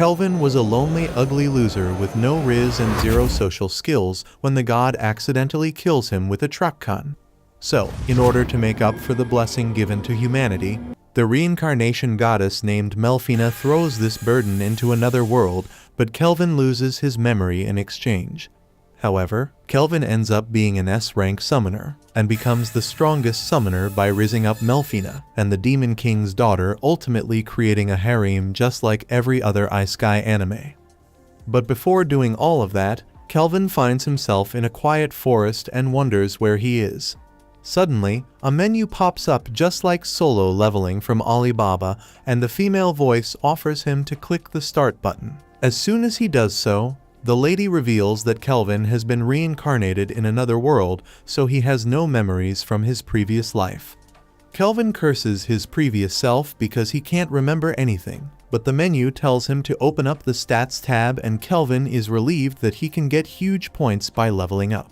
Kelvin was a lonely, ugly loser with no riz and zero social skills when the god accidentally kills him with a truck gun. So, in order to make up for the blessing given to humanity, the reincarnation goddess named Melfina throws this burden into another world, but Kelvin loses his memory in exchange. However, Kelvin ends up being an S-rank summoner, and becomes the strongest summoner by rizzing up Melfina and the Demon King's daughter, ultimately creating a harem just like every other Isekai anime. But before doing all of that, Kelvin finds himself in a quiet forest and wonders where he is. Suddenly, a menu pops up just like Solo Leveling from Alibaba, and the female voice offers him to click the start button. As soon as he does so, the lady reveals that Kelvin has been reincarnated in another world, so he has no memories from his previous life. Kelvin curses his previous self because he can't remember anything, but the menu tells him to open up the stats tab, and Kelvin is relieved that he can get huge points by leveling up.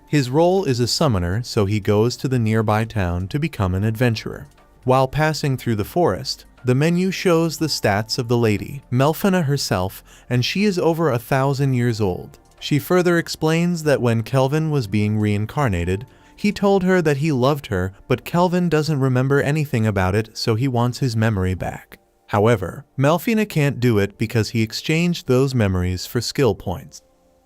His role is a summoner, so he goes to the nearby town to become an adventurer. While passing through the forest, the menu shows the stats of the lady, Melfina herself, and she is over 1,000 years old. She further explains that when Kelvin was being reincarnated, he told her that he loved her, but Kelvin doesn't remember anything about it, so he wants his memory back. However, Melfina can't do it because he exchanged those memories for skill points.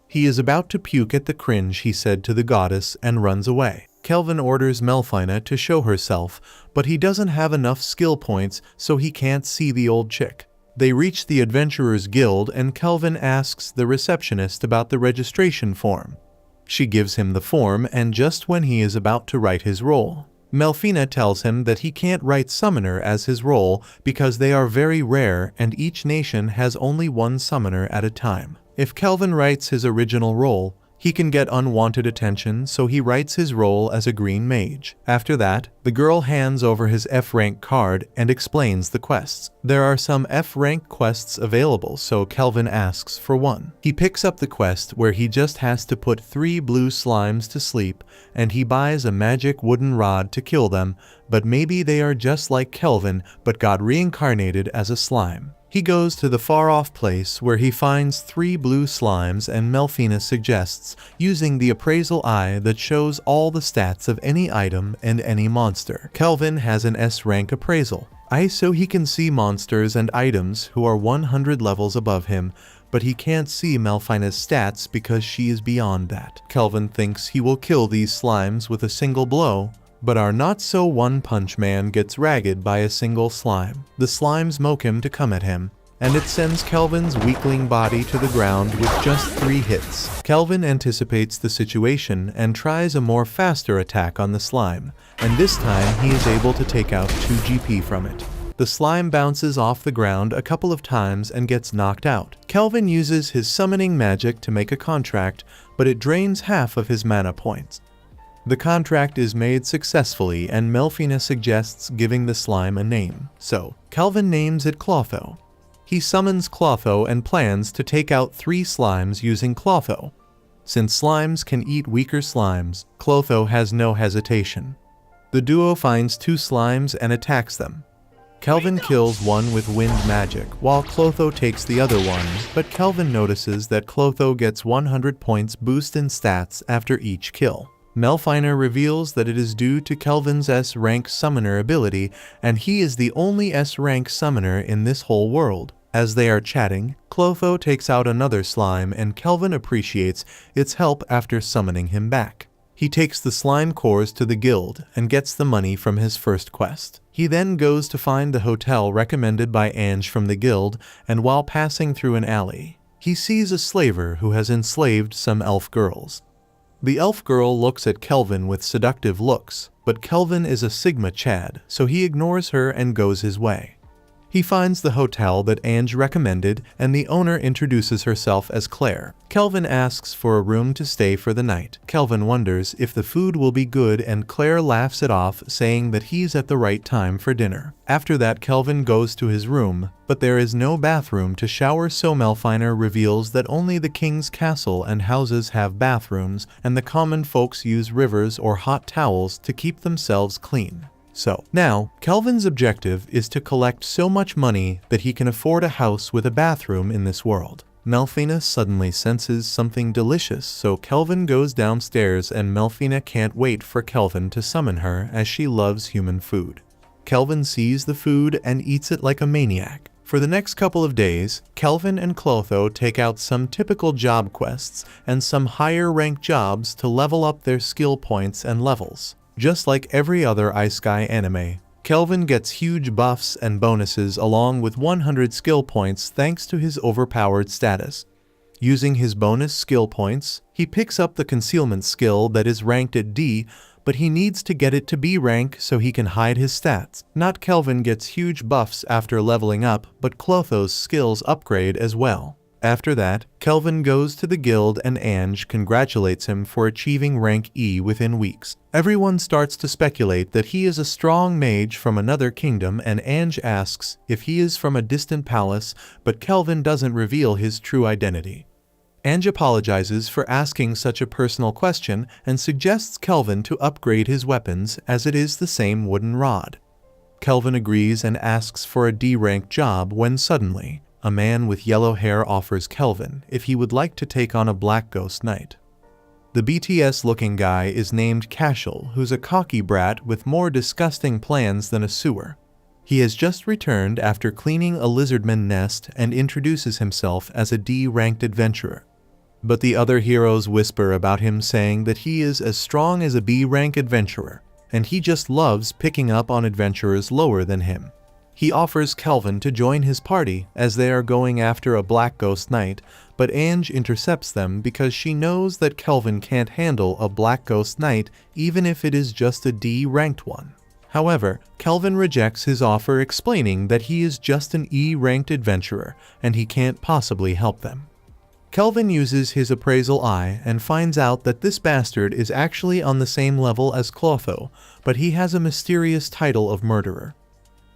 He is about to puke at the cringe he said to the goddess and runs away. Kelvin orders Melfina to show herself, but he doesn't have enough skill points, so he can't see the old chick. They reach the Adventurers Guild, and Kelvin asks the receptionist about the registration form. She gives him the form, and just when he is about to write his role, Melfina tells him that he can't write summoner as his role because they are very rare and each nation has only one summoner at a time. If Kelvin writes his original role, he can get unwanted attention, so he writes his role as a green mage. After that, the girl hands over his F-rank card and explains the quests. There are some F-rank quests available, so Kelvin asks for one. He picks up the quest where he just has to put 3 blue slimes to sleep, and he buys a magic wooden rod to kill them, but maybe they are just like Kelvin but got reincarnated as a slime. He goes to the far-off place where he finds 3 blue slimes, and Melfina suggests using the appraisal eye that shows all the stats of any item and any monster. Kelvin has an S-rank appraisal eye so he can see monsters and items who are 100 levels above him, but he can't see Melfina's stats because she is beyond that. Kelvin thinks he will kill these slimes with a single blow, but our not-so-one-punch man gets ragged by a single slime. The slimes mock him to come at him, and it sends Kelvin's weakling body to the ground with just 3 hits. Kelvin anticipates the situation and tries a more faster attack on the slime, and this time he is able to take out 2 GP from it. The slime bounces off the ground a couple of times and gets knocked out. Kelvin uses his summoning magic to make a contract, but it drains half of his mana points. The contract is made successfully, and Melfina suggests giving the slime a name, so Kelvin names it Clotho. He summons Clotho and plans to take out 3 slimes using Clotho. Since slimes can eat weaker slimes, Clotho has no hesitation. The duo finds 2 slimes and attacks them. Kelvin kills one with wind magic, while Clotho takes the other one, but Kelvin notices that Clotho gets 100 points boost in stats after each kill. Melfina reveals that it is due to Kelvin's S-rank summoner ability, and he is the only S-rank summoner in this whole world. As they are chatting, Clotho takes out another slime, and Kelvin appreciates its help after summoning him back. He takes the slime cores to the guild and gets the money from his first quest. He then goes to find the hotel recommended by Ange from the guild, and while passing through an alley, he sees a slaver who has enslaved some elf girls. The elf girl looks at Kelvin with seductive looks, but Kelvin is a Sigma Chad, so he ignores her and goes his way. He finds the hotel that Ange recommended, and the owner introduces herself as Claire. Kelvin asks for a room to stay for the night. Kelvin wonders if the food will be good, and Claire laughs it off, saying that he's at the right time for dinner. After that, Kelvin goes to his room, but there is no bathroom to shower, so Melfina reveals that only the king's castle and houses have bathrooms, and the common folks use rivers or hot towels to keep themselves clean. So, now, Kelvin's objective is to collect so much money that he can afford a house with a bathroom in this world. Melfina suddenly senses something delicious, so Kelvin goes downstairs and Melfina can't wait for Kelvin to summon her as she loves human food. Kelvin sees the food and eats it like a maniac. For the next couple of days, Kelvin and Clotho take out some typical job quests and some higher ranked jobs to level up their skill points and levels. Just like every other Isekai anime, Kelvin gets huge buffs and bonuses along with 100 skill points thanks to his overpowered status. Using his bonus skill points, he picks up the concealment skill that is ranked at D, but he needs to get it to B rank so he can hide his stats. Not Kelvin gets huge buffs after leveling up, but Clotho's skills upgrade as well. After that, Kelvin goes to the guild and Ange congratulates him for achieving rank E within weeks. Everyone starts to speculate that he is a strong mage from another kingdom, and Ange asks if he is from a distant palace, but Kelvin doesn't reveal his true identity. Ange apologizes for asking such a personal question and suggests Kelvin to upgrade his weapons as it is the same wooden rod. Kelvin agrees and asks for a D-rank job when suddenly, a man with yellow hair offers Kelvin if he would like to take on a Black Ghost Knight. The BTS-looking guy is named Cashel, who's a cocky brat with more disgusting plans than a sewer. He has just returned after cleaning a lizardman nest and introduces himself as a D-ranked adventurer. But the other heroes whisper about him, saying that he is as strong as a B-rank adventurer, and he just loves picking up on adventurers lower than him. He offers Kelvin to join his party as they are going after a Black Ghost Knight, but Ange intercepts them because she knows that Kelvin can't handle a Black Ghost Knight even if it is just a D-ranked one. However, Kelvin rejects his offer, explaining that he is just an E-ranked adventurer and he can't possibly help them. Kelvin uses his appraisal eye and finds out that this bastard is actually on the same level as Clotho, but he has a mysterious title of murderer.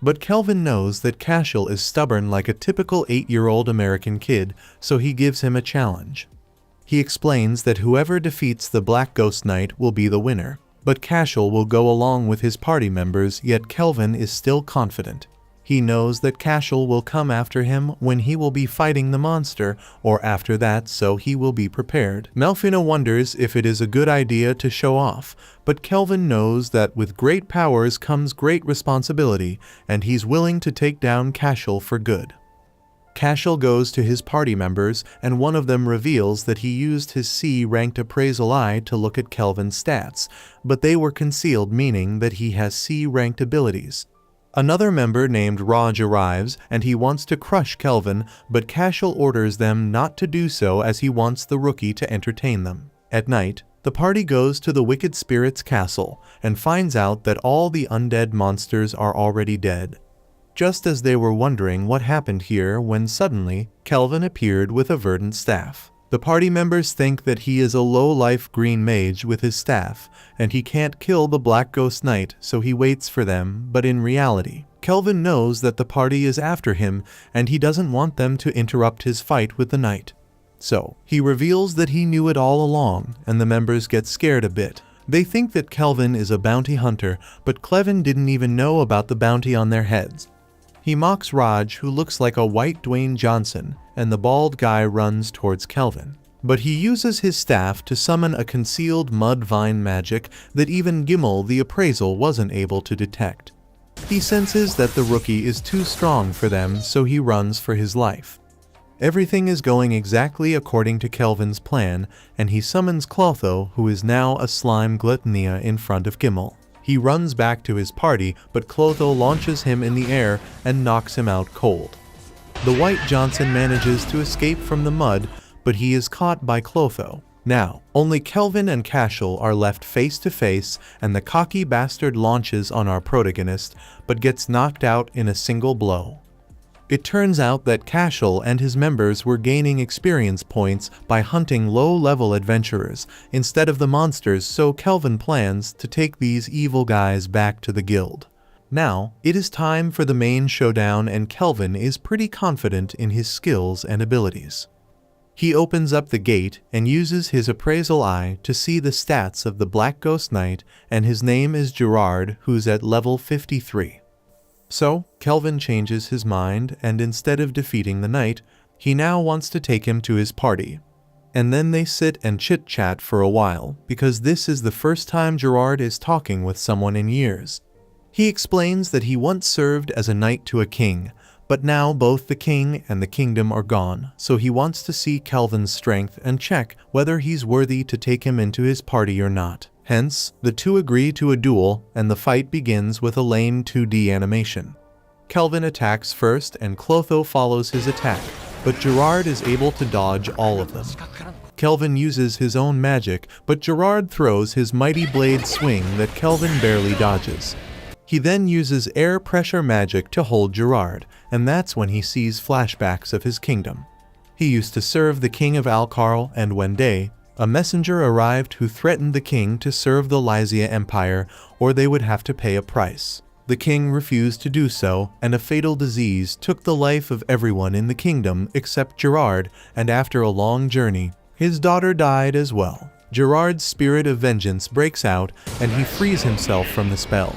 But Kelvin knows that Cashel is stubborn like a typical 8-year-old American kid, so he gives him a challenge. He explains that whoever defeats the Black Ghost Knight will be the winner, but Cashel will go along with his party members, yet Kelvin is still confident. He knows that Cashel will come after him when he will be fighting the monster, or after that, so he will be prepared. Melfina wonders if it is a good idea to show off, but Kelvin knows that with great powers comes great responsibility, and he's willing to take down Cashel for good. Cashel goes to his party members, and one of them reveals that he used his C-ranked appraisal eye to look at Kelvin's stats, but they were concealed, meaning that he has C-ranked abilities. Another member named Raj arrives, and he wants to crush Kelvin, but Cashel orders them not to do so as he wants the rookie to entertain them. At night, the party goes to the Wicked Spirit's castle and finds out that all the undead monsters are already dead. Just as they were wondering what happened here when suddenly Kelvin appeared with a verdant staff. The party members think that he is a low-life green mage with his staff, and he can't kill the Black Ghost Knight, so he waits for them, but in reality, Kelvin knows that the party is after him, and he doesn't want them to interrupt his fight with the knight. So, he reveals that he knew it all along, and the members get scared a bit. They think that Kelvin is a bounty hunter, but Kelvin didn't even know about the bounty on their heads. He mocks Raj, who looks like a white Dwayne Johnson, and the bald guy runs towards Kelvin. But he uses his staff to summon a concealed mud vine magic that even Gimel the appraisal wasn't able to detect. He senses that the rookie is too strong for them, so he runs for his life. Everything is going exactly according to Kelvin's plan, and he summons Clotho, who is now a slime Glitania, in front of Gimel. He runs back to his party, but Clotho launches him in the air and knocks him out cold. The white Johnson manages to escape from the mud, but he is caught by Clotho. Now, only Kelvin and Cashel are left face to face, and the cocky bastard launches on our protagonist, but gets knocked out in a single blow. It turns out that Cashel and his members were gaining experience points by hunting low-level adventurers instead of the monsters, so Kelvin plans to take these evil guys back to the guild. Now, it is time for the main showdown, and Kelvin is pretty confident in his skills and abilities. He opens up the gate and uses his appraisal eye to see the stats of the Black Ghost Knight, and his name is Gerard, who's at level 53. So, Kelvin changes his mind, and instead of defeating the knight, he now wants to take him to his party. And then they sit and chit-chat for a while, because this is the first time Gerard is talking with someone in years. He explains that he once served as a knight to a king, but now both the king and the kingdom are gone, so he wants to see Kelvin's strength and check whether he's worthy to take him into his party or not. Hence, the two agree to a duel, and the fight begins with a lame 2D animation. Kelvin attacks first and Clotho follows his attack, but Gerard is able to dodge all of them. Kelvin uses his own magic, but Gerard throws his mighty blade swing that Kelvin barely dodges. He then uses air pressure magic to hold Gerard, and that's when he sees flashbacks of his kingdom. He used to serve the king of Alcarl, and one day, a messenger arrived who threatened the king to serve the Lysia Empire, or they would have to pay a price. The king refused to do so, and a fatal disease took the life of everyone in the kingdom except Gerard, and after a long journey, his daughter died as well. Gerard's spirit of vengeance breaks out, and he frees himself from the spell.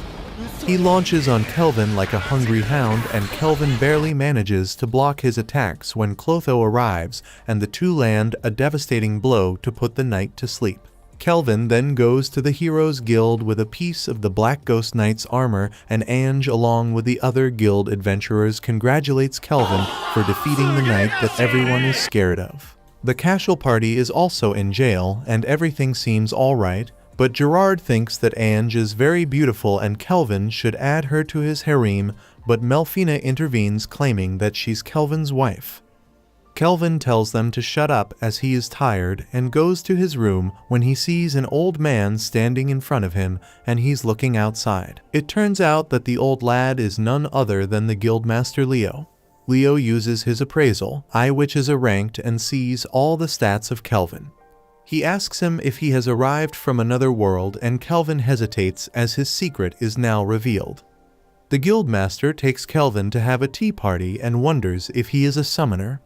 He launches on Kelvin like a hungry hound, and Kelvin barely manages to block his attacks when Clotho arrives, and the two land a devastating blow to put the knight to sleep. Kelvin then goes to the Heroes Guild with a piece of the Black Ghost Knight's armor, and Ange, along with the other guild adventurers, congratulates Kelvin for defeating the knight that everyone is scared of. The Casual party is also in jail, and everything seems alright, but Gerard thinks that Ange is very beautiful and Kelvin should add her to his harem, but Melfina intervenes claiming that she's Kelvin's wife. Kelvin tells them to shut up as he is tired and goes to his room when he sees an old man standing in front of him and he's looking outside. It turns out that the old lad is none other than the guildmaster Leo. Leo uses his appraisal eye, which is ranked, and sees all the stats of Kelvin. He asks him if he has arrived from another world, and Kelvin hesitates as his secret is now revealed. The guildmaster takes Kelvin to have a tea party and wonders if he is a summoner.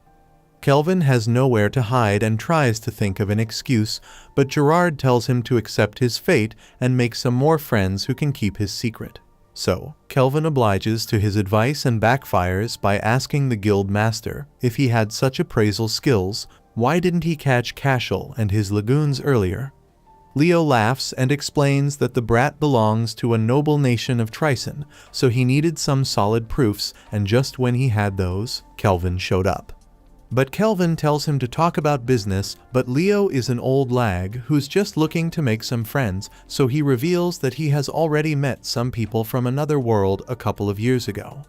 Kelvin has nowhere to hide and tries to think of an excuse, but Gerard tells him to accept his fate and make some more friends who can keep his secret. So, Kelvin obliges to his advice and backfires by asking the guildmaster if he had such appraisal skills. Why didn't he catch Cashel and his lagoons earlier? Leo laughs and explains that the brat belongs to a noble nation of Trison, so he needed some solid proofs, and just when he had those, Kelvin showed up. But Kelvin tells him to talk about business, but Leo is an old lag who's just looking to make some friends, so he reveals that he has already met some people from another world a couple of years ago.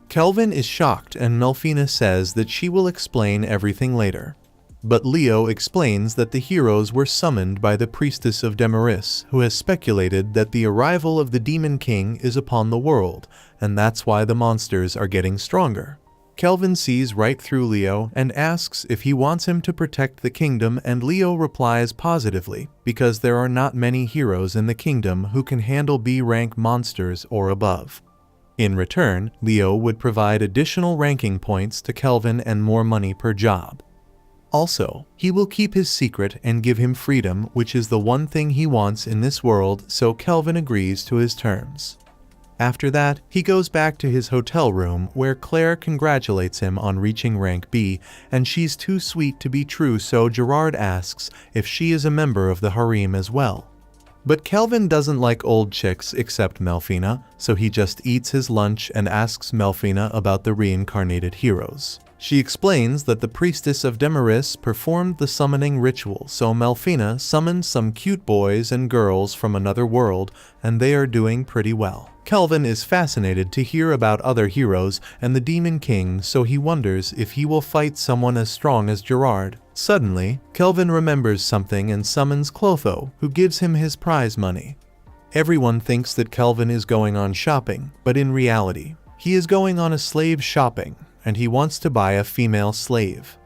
Kelvin is shocked, and Melfina says that she will explain everything later. But Leo explains that the heroes were summoned by the priestess of Demaris, who has speculated that the arrival of the Demon King is upon the world, and that's why the monsters are getting stronger. Kelvin sees right through Leo and asks if he wants him to protect the kingdom, and Leo replies positively, because there are not many heroes in the kingdom who can handle B-rank monsters or above. In return, Leo would provide additional ranking points to Kelvin and more money per job. Also, he will keep his secret and give him freedom, which is the one thing he wants in this world, so Kelvin agrees to his terms. After that, he goes back to his hotel room where Claire congratulates him on reaching rank B, and she's too sweet to be true, so Gerard asks if she is a member of the harem as well. But Kelvin doesn't like old chicks except Melfina, so he just eats his lunch and asks Melfina about the reincarnated heroes. She explains that the priestess of Demaris performed the summoning ritual, so Melfina summoned some cute boys and girls from another world, and they are doing pretty well. Kelvin is fascinated to hear about other heroes and the Demon King, so he wonders if he will fight someone as strong as Gerard. Suddenly, Kelvin remembers something and summons Clotho, who gives him his prize money. Everyone thinks that Kelvin is going on shopping, but in reality, he is going on a slave shopping, and he wants to buy a female slave.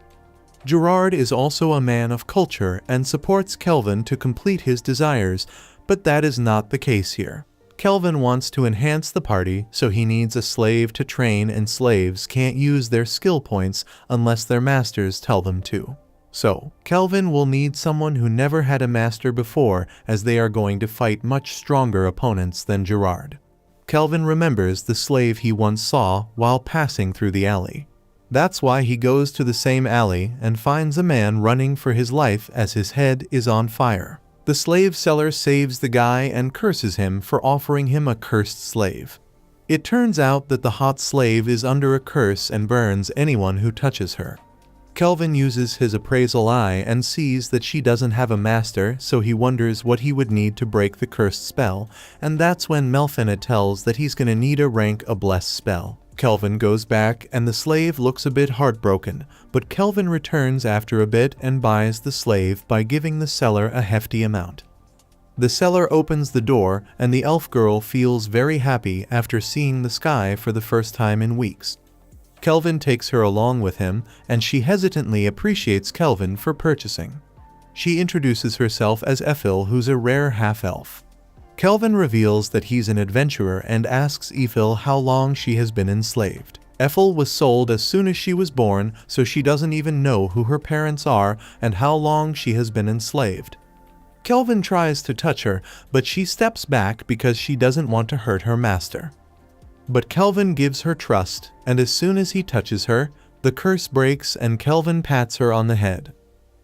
Gerard is also a man of culture and supports Kelvin to complete his desires, but that is not the case here. Kelvin wants to enhance the party, so he needs a slave to train, and slaves can't use their skill points unless their masters tell them to. So, Kelvin will need someone who never had a master before, as they are going to fight much stronger opponents than Gerard. Kelvin remembers the slave he once saw while passing through the alley. That's why he goes to the same alley and finds a man running for his life as his head is on fire. The slave seller saves the guy and curses him for offering him a cursed slave. It turns out that the hot slave is under a curse and burns anyone who touches her. Kelvin uses his appraisal eye and sees that she doesn't have a master, so he wonders what he would need to break the cursed spell, and that's when Melfina tells that he's gonna need a rank a blessed spell. Kelvin goes back and the slave looks a bit heartbroken, but Kelvin returns after a bit and buys the slave by giving the seller a hefty amount. The seller opens the door and the elf girl feels very happy after seeing the sky for the first time in weeks. Kelvin takes her along with him, and she hesitantly appreciates Kelvin for purchasing. She introduces herself as Ethel, who's a rare half-elf. Kelvin reveals that he's an adventurer and asks Ethel how long she has been enslaved. Ethel was sold as soon as she was born, so she doesn't even know who her parents are and how long she has been enslaved. Kelvin tries to touch her, but she steps back because she doesn't want to hurt her master. But Kelvin gives her trust, and as soon as he touches her, the curse breaks and Kelvin pats her on the head.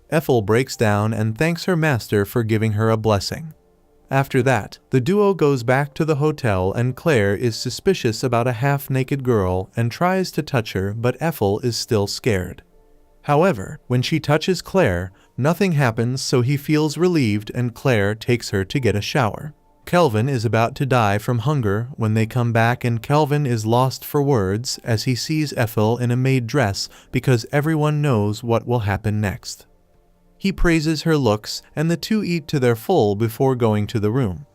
Ethel breaks down and thanks her master for giving her a blessing. After that, the duo goes back to the hotel and Claire is suspicious about a half-naked girl and tries to touch her, but Ethel is still scared. However, when she touches Claire, nothing happens, so he feels relieved and Claire takes her to get a shower. Kelvin is about to die from hunger when they come back, and Kelvin is lost for words as he sees Ethel in a maid dress because everyone knows what will happen next. He praises her looks and the two eat to their full before going to the room.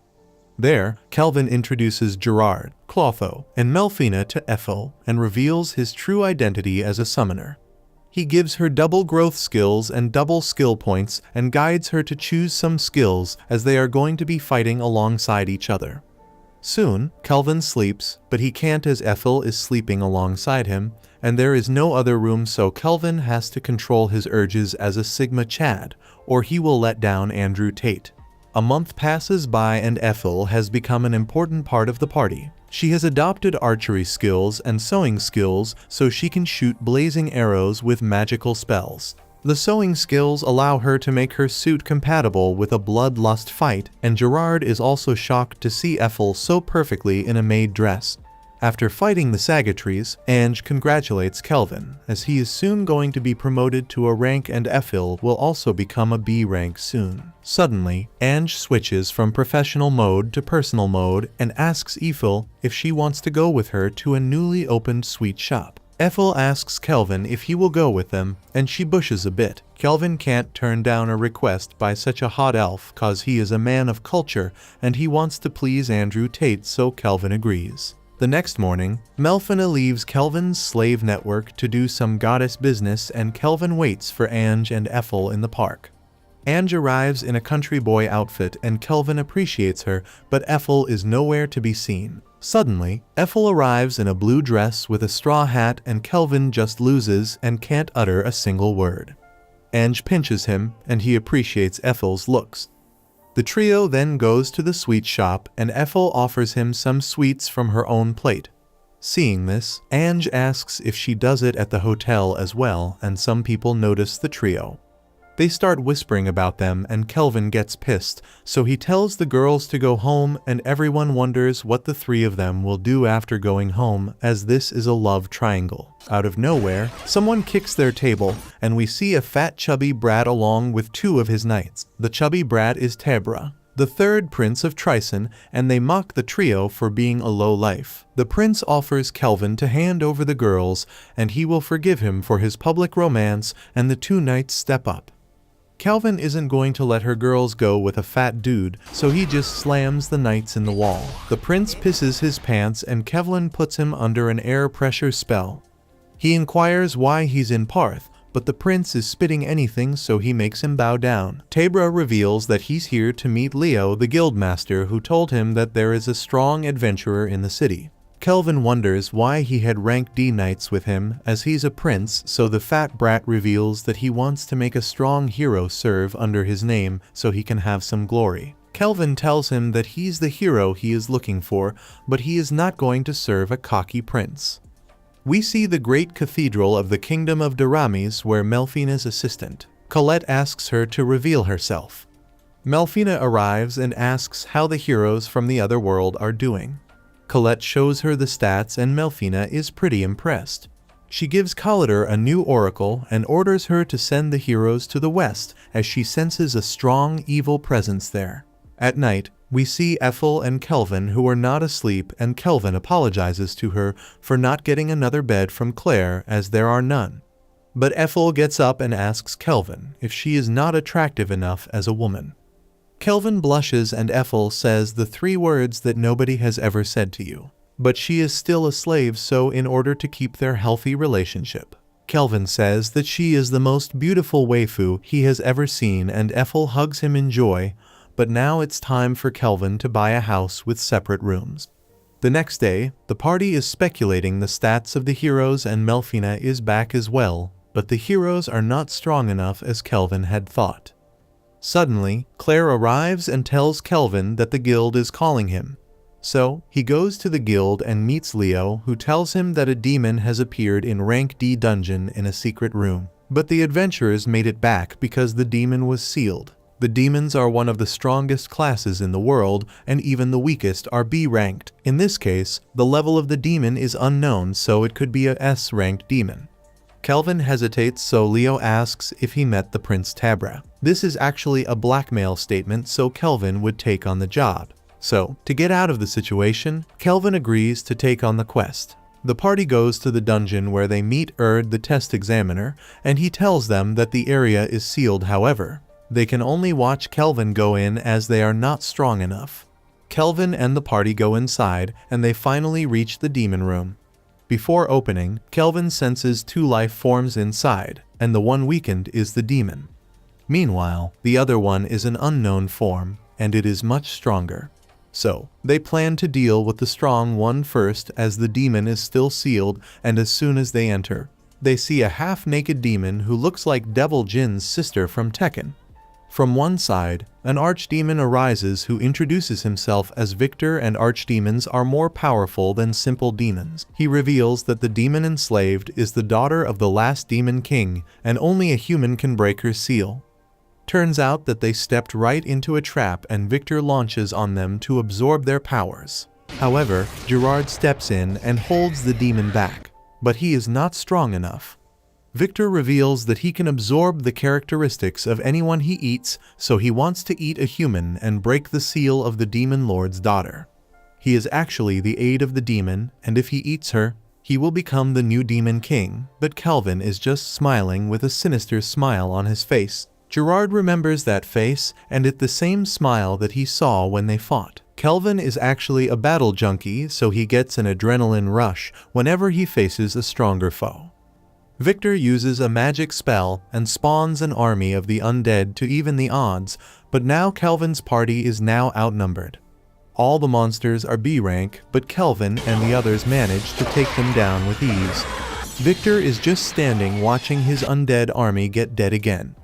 There, Kelvin introduces Gerard, Clotho, and Melfina to Ethel and reveals his true identity as a summoner. He gives her double growth skills and double skill points and guides her to choose some skills as they are going to be fighting alongside each other. Soon, Kelvin sleeps, but he can't as Ethel is sleeping alongside him, and there is no other room, so Kelvin has to control his urges as a Sigma Chad, or he will let down Andrew Tate. A month passes by and Ethel has become an important part of the party. She has adopted archery skills and sewing skills so she can shoot blazing arrows with magical spells. The sewing skills allow her to make her suit compatible with a bloodlust fight, and Gerard is also shocked to see Ethel so perfectly in a maid dress. After fighting the Sagatries, Ange congratulates Kelvin, as he is soon going to be promoted to a rank and Ethel will also become a B rank soon. Suddenly, Ange switches from professional mode to personal mode and asks Ethel if she wants to go with her to a newly opened sweet shop. Ethel asks Kelvin if he will go with them, and she bushes a bit. Kelvin can't turn down a request by such a hot elf cause he is a man of culture and he wants to please Andrew Tate, so Kelvin agrees. The next morning, Melfina leaves Kelvin's slave network to do some goddess business, and Kelvin waits for Ange and Ethel in the park. Ange arrives in a country boy outfit and Kelvin appreciates her, but Ethel is nowhere to be seen. Suddenly, Ethel arrives in a blue dress with a straw hat and Kelvin just loses and can't utter a single word. Ange pinches him and he appreciates Ethel's looks. The trio then goes to the sweet shop and Ethel offers him some sweets from her own plate. Seeing this, Ange asks if she does it at the hotel as well, and some people notice the trio. They start whispering about them and Kelvin gets pissed, so he tells the girls to go home, and everyone wonders what the three of them will do after going home, as this is a love triangle. Out of nowhere, someone kicks their table and we see a fat chubby brat along with two of his knights. The chubby brat is Tebra, the third prince of Trison, and they mock the trio for being a low life. The prince offers Kelvin to hand over the girls and he will forgive him for his public romance, and the two knights step up. Kelvin isn't going to let her girls go with a fat dude, so he just slams the knights in the wall. The prince pisses his pants and Kelvin puts him under an air pressure spell. He inquires why he's in Parth, but the prince is spitting anything, so he makes him bow down. Tebra reveals that he's here to meet Leo, the guildmaster, who told him that there is a strong adventurer in the city. Kelvin wonders why he had rank D knights with him, as he's a prince, so the fat brat reveals that he wants to make a strong hero serve under his name so he can have some glory. Kelvin tells him that he's the hero he is looking for, but he is not going to serve a cocky prince. We see the great cathedral of the kingdom of Daramis where Melfina's assistant, Colette, asks her to reveal herself. Melfina arrives and asks how the heroes from the other world are doing. Colette shows her the stats and Melfina is pretty impressed. She gives Collider a new oracle and orders her to send the heroes to the west as she senses a strong evil presence there. At night, we see Ethel and Kelvin who are not asleep, and Kelvin apologizes to her for not getting another bed from Claire as there are none. But Ethel gets up and asks Kelvin if she is not attractive enough as a woman. Kelvin blushes and Ethel says the 3 words that nobody has ever said to you. But she is still a slave, so in order to keep their healthy relationship, Kelvin says that she is the most beautiful waifu he has ever seen, and Ethel hugs him in joy. But now it's time for Kelvin to buy a house with separate rooms. The next day, the party is speculating the stats of the heroes and Melfina is back as well, but the heroes are not strong enough as Kelvin had thought. Suddenly, Claire arrives and tells Kelvin that the guild is calling him. So, he goes to the guild and meets Leo, who tells him that a demon has appeared in rank D dungeon in a secret room. But the adventurers made it back because the demon was sealed. The demons are one of the strongest classes in the world, and even the weakest are B-ranked. In this case, the level of the demon is unknown, so it could be a S-ranked demon. Kelvin hesitates, so Leo asks if he met the Prince Tabra. This is actually a blackmail statement, so Kelvin would take on the job. So, to get out of the situation, Kelvin agrees to take on the quest. The party goes to the dungeon where they meet Erd, the test examiner, and he tells them that the area is sealed. However, they can only watch Kelvin go in as they are not strong enough. Kelvin and the party go inside, and they finally reach the demon room. Before opening, Kelvin senses 2 life forms inside, and the one weakened is the demon. Meanwhile, the other one is an unknown form, and it is much stronger. So, they plan to deal with the strong one first, as the demon is still sealed, and as soon as they enter, they see a half-naked demon who looks like Devil Jin's sister from Tekken. From one side, an archdemon arises who introduces himself as Victor, and archdemons are more powerful than simple demons. He reveals that the demon enslaved is the daughter of the last demon king, and only a human can break her seal. Turns out that they stepped right into a trap, and Victor launches on them to absorb their powers. However, Gerard steps in and holds the demon back, but he is not strong enough. Victor reveals that he can absorb the characteristics of anyone he eats, so he wants to eat a human and break the seal of the demon lord's daughter. He is actually the aide of the demon, and if he eats her, he will become the new demon king, but Kelvin is just smiling with a sinister smile on his face. Gerard remembers that face, and it's the same smile that he saw when they fought. Kelvin is actually a battle junkie, so he gets an adrenaline rush whenever he faces a stronger foe. Victor uses a magic spell and spawns an army of the undead to even the odds, but now Kelvin's party is now outnumbered. All the monsters are B rank, but Kelvin and the others manage to take them down with ease. Victor is just standing watching his undead army get dead again.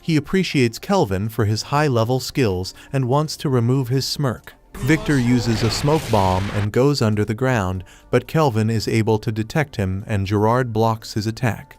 He appreciates Kelvin for his high-level skills and wants to remove his smirk. Victor uses a smoke bomb and goes under the ground, but Kelvin is able to detect him and Gerard blocks his attack.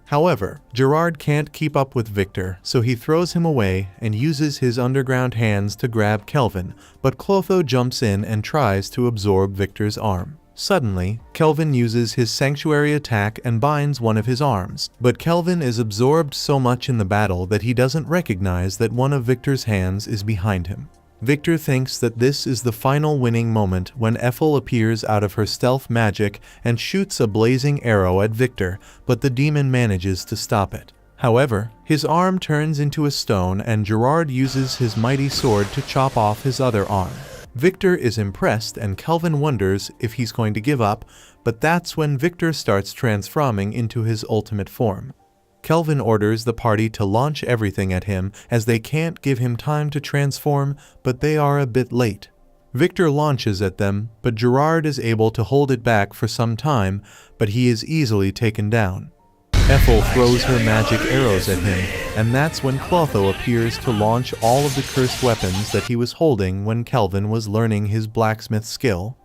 However, Gerard can't keep up with Victor, so he throws him away and uses his underground hands to grab Kelvin, but Clotho jumps in and tries to absorb Victor's arm. Suddenly, Kelvin uses his sanctuary attack and binds one of his arms, but Kelvin is absorbed so much in the battle that he doesn't recognize that one of Victor's hands is behind him. Victor thinks that this is the final winning moment when Ethel appears out of her stealth magic and shoots a blazing arrow at Victor, but the demon manages to stop it. However, his arm turns into a stone and Gerard uses his mighty sword to chop off his other arm. Victor is impressed and Kelvin wonders if he's going to give up, but that's when Victor starts transforming into his ultimate form. Kelvin orders the party to launch everything at him as they can't give him time to transform, but they are a bit late. Victor launches at them, but Gerard is able to hold it back for some time, but he is easily taken down. Ethel throws her magic arrows at him, and that's when Clotho appears to launch all of the cursed weapons that he was holding when Kelvin was learning his blacksmith skill.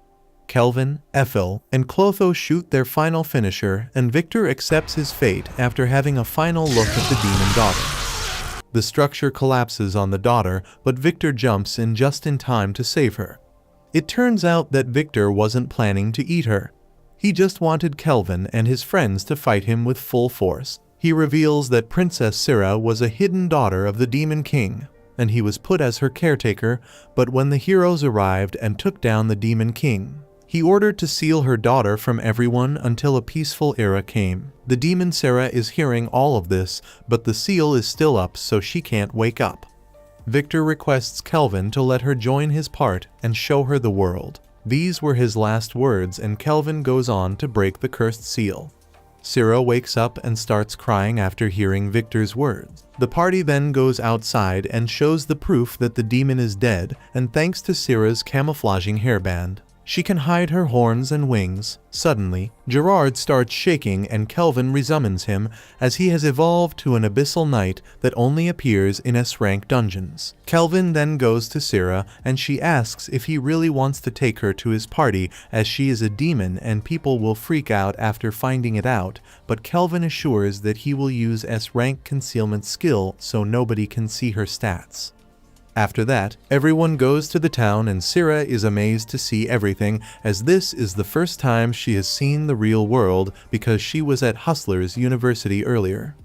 Kelvin, Ethel, and Clotho shoot their final finisher, and Victor accepts his fate after having a final look at the demon daughter. The structure collapses on the daughter, but Victor jumps in just in time to save her. It turns out that Victor wasn't planning to eat her. He just wanted Kelvin and his friends to fight him with full force. He reveals that Princess Syrah was a hidden daughter of the Demon King, and he was put as her caretaker, but when the heroes arrived and took down the Demon King, he ordered to seal her daughter from everyone until a peaceful era came. The demon Syrah is hearing all of this, but the seal is still up so she can't wake up. Victor requests Kelvin to let her join his part and show her the world. These were his last words, and Kelvin goes on to break the cursed seal. Syrah wakes up and starts crying after hearing Victor's words. The party then goes outside and shows the proof that the demon is dead, and thanks to Syrah's camouflaging hairband, she can hide her horns and wings. Suddenly, Gerard starts shaking and Kelvin resummons him as he has evolved to an abyssal knight that only appears in S-rank dungeons. Kelvin then goes to Syrah and she asks if he really wants to take her to his party as she is a demon and people will freak out after finding it out, but Kelvin assures that he will use S-rank concealment skill so nobody can see her stats. After that, everyone goes to the town and Syrah is amazed to see everything as this is the first time she has seen the real world because she was at Hustlers University earlier.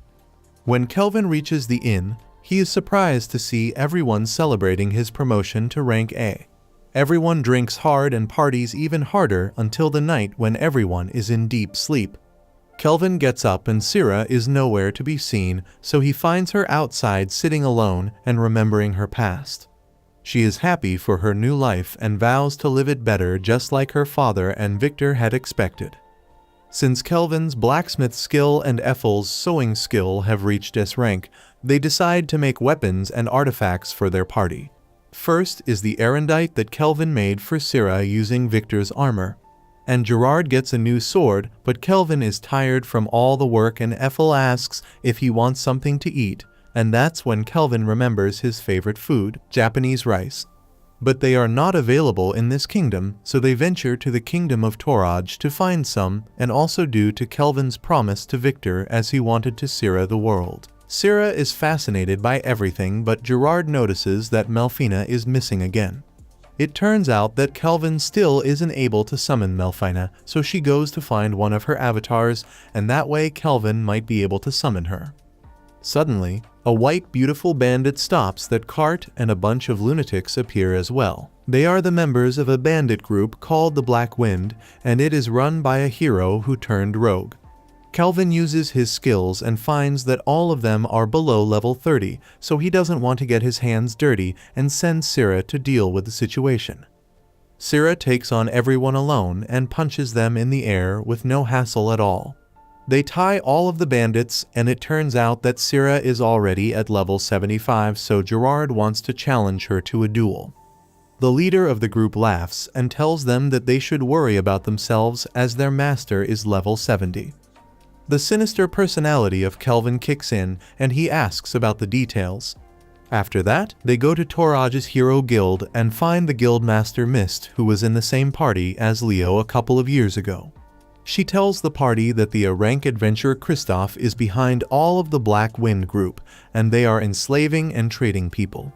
When Kelvin reaches the inn, he is surprised to see everyone celebrating his promotion to rank A. Everyone drinks hard and parties even harder until the night when everyone is in deep sleep. Kelvin gets up and Syrah is nowhere to be seen, so he finds her outside sitting alone and remembering her past. She is happy for her new life and vows to live it better just like her father and Victor had expected. Since Kelvin's blacksmith skill and Ethel's sewing skill have reached S rank, they decide to make weapons and artifacts for their party. First is the erendite that Kelvin made for Syrah using Victor's armor. And Gerard gets a new sword, but Kelvin is tired from all the work and Ethel asks if he wants something to eat, and that's when Kelvin remembers his favorite food, Japanese rice. But they are not available in this kingdom, so they venture to the kingdom of Toraj to find some, and also due to Kelvin's promise to Victor as he wanted to Syrah the world. Syrah is fascinated by everything, but Gerard notices that Melfina is missing again. It turns out that Kelvin still isn't able to summon Melfina, so she goes to find one of her avatars, and that way Kelvin might be able to summon her. Suddenly, a white beautiful bandit stops that cart and a bunch of lunatics appear as well. They are the members of a bandit group called the Black Wind, and it is run by a hero who turned rogue. Kelvin uses his skills and finds that all of them are below level 30, so he doesn't want to get his hands dirty and sends Syrah to deal with the situation. Syrah takes on everyone alone and punches them in the air with no hassle at all. They tie all of the bandits, and it turns out that Syrah is already at level 75, so Gerard wants to challenge her to a duel. The leader of the group laughs and tells them that they should worry about themselves as their master is level 70. The sinister personality of Kelvin kicks in, and he asks about the details. After that, they go to Toraj's hero guild and find the guildmaster Mist, who was in the same party as Leo a couple of years ago. She tells the party that the A-rank adventurer Kristoff is behind all of the Black Wind group, and they are enslaving and trading people.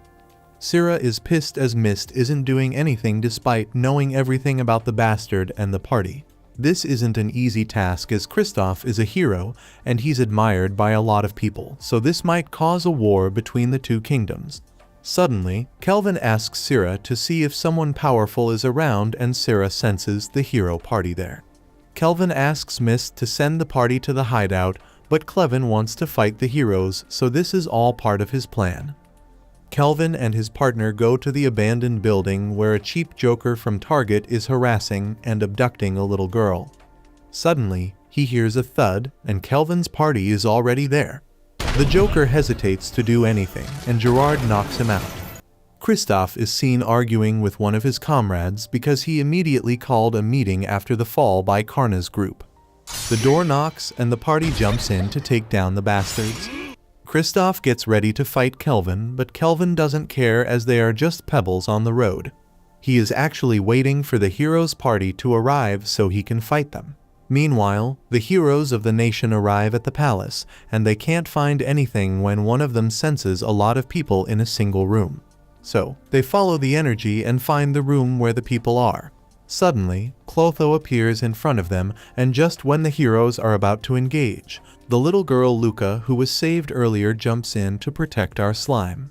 Syrah is pissed as Mist isn't doing anything despite knowing everything about the bastard and the party. This isn't an easy task as Kristoff is a hero and he's admired by a lot of people, so this might cause a war between the two kingdoms. Suddenly, Kelvin asks Syrah to see if someone powerful is around and Syrah senses the hero party there. Kelvin asks Mist to send the party to the hideout, but Kelvin wants to fight the heroes, so this is all part of his plan. Kelvin and his partner go to the abandoned building where a cheap joker from Target is harassing and abducting a little girl. Suddenly, he hears a thud, and Kelvin's party is already there. The joker hesitates to do anything, and Gerard knocks him out. Kristoff is seen arguing with one of his comrades because he immediately called a meeting after the fall by Karna's group. The door knocks and the party jumps in to take down the bastards. Kristoff gets ready to fight Kelvin, but Kelvin doesn't care as they are just pebbles on the road. He is actually waiting for the heroes' party to arrive so he can fight them. Meanwhile, the heroes of the nation arrive at the palace, and they can't find anything when one of them senses a lot of people in a single room. So, they follow the energy and find the room where the people are. Suddenly, Clotho appears in front of them, and just when the heroes are about to engage, the little girl Luca, who was saved earlier, jumps in to protect our slime.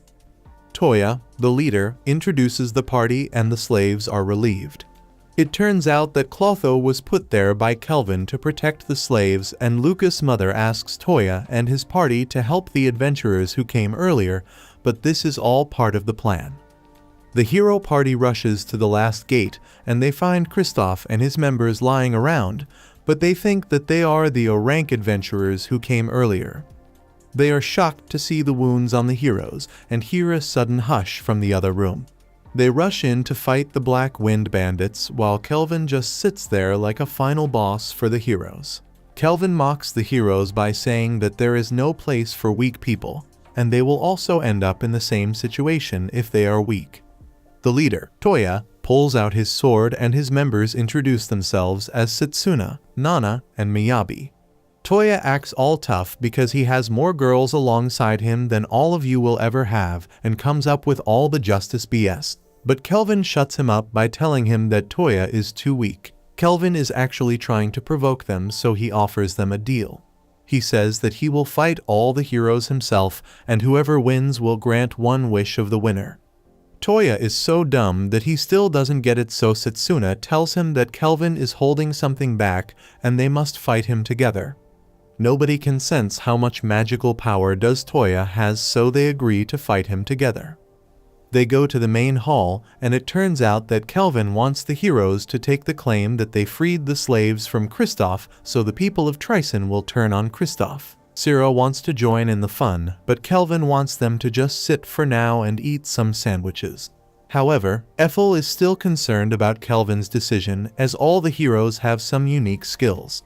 Toya, the leader, introduces the party and the slaves are relieved. It turns out that Clotho was put there by Kelvin to protect the slaves, and Luca's mother asks Toya and his party to help the adventurers who came earlier, but this is all part of the plan. The hero party rushes to the last gate, and they find Kristoff and his members lying around, but they think that they are the O-rank adventurers who came earlier. They are shocked to see the wounds on the heroes and hear a sudden hush from the other room. They rush in to fight the Black Wind Bandits while Kelvin just sits there like a final boss for the heroes. Kelvin mocks the heroes by saying that there is no place for weak people, and they will also end up in the same situation if they are weak. The leader, Toya, pulls out his sword and his members introduce themselves as Setsuna, Nana, and Miyabi. Toya acts all tough because he has more girls alongside him than all of you will ever have and comes up with all the justice BS. But Kelvin shuts him up by telling him that Toya is too weak. Kelvin is actually trying to provoke them, so he offers them a deal. He says that he will fight all the heroes himself, and whoever wins will grant one wish of the winner. Toya is so dumb that he still doesn't get it, so Setsuna tells him that Kelvin is holding something back and they must fight him together. Nobody can sense how much magical power does Toya has, so they agree to fight him together. They go to the main hall, and it turns out that Kelvin wants the heroes to take the claim that they freed the slaves from Kristoff, so the people of Trison will turn on Kristoff. Ciro wants to join in the fun, but Kelvin wants them to just sit for now and eat some sandwiches. However, Ethel is still concerned about Kelvin's decision, as all the heroes have some unique skills.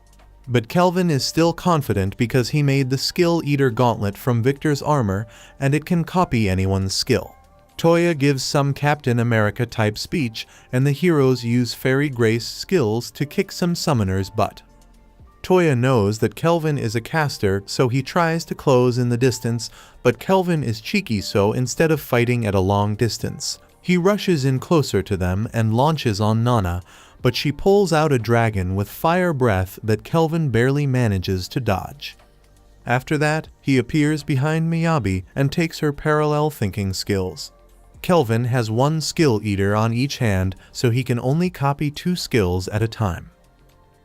But Kelvin is still confident because he made the Skill Eater Gauntlet from Victor's armor, and it can copy anyone's skill. Toya gives some Captain America type speech, and the heroes use Fairy Grace skills to kick some summoners' butt. Toya knows that Kelvin is a caster, so he tries to close in the distance, but Kelvin is cheeky, so instead of fighting at a long distance, he rushes in closer to them and launches on Nana, but she pulls out a dragon with fire breath that Kelvin barely manages to dodge. After that, he appears behind Miyabi and takes her parallel thinking skills. Kelvin has one skill eater on each hand, so he can only copy 2 skills at a time.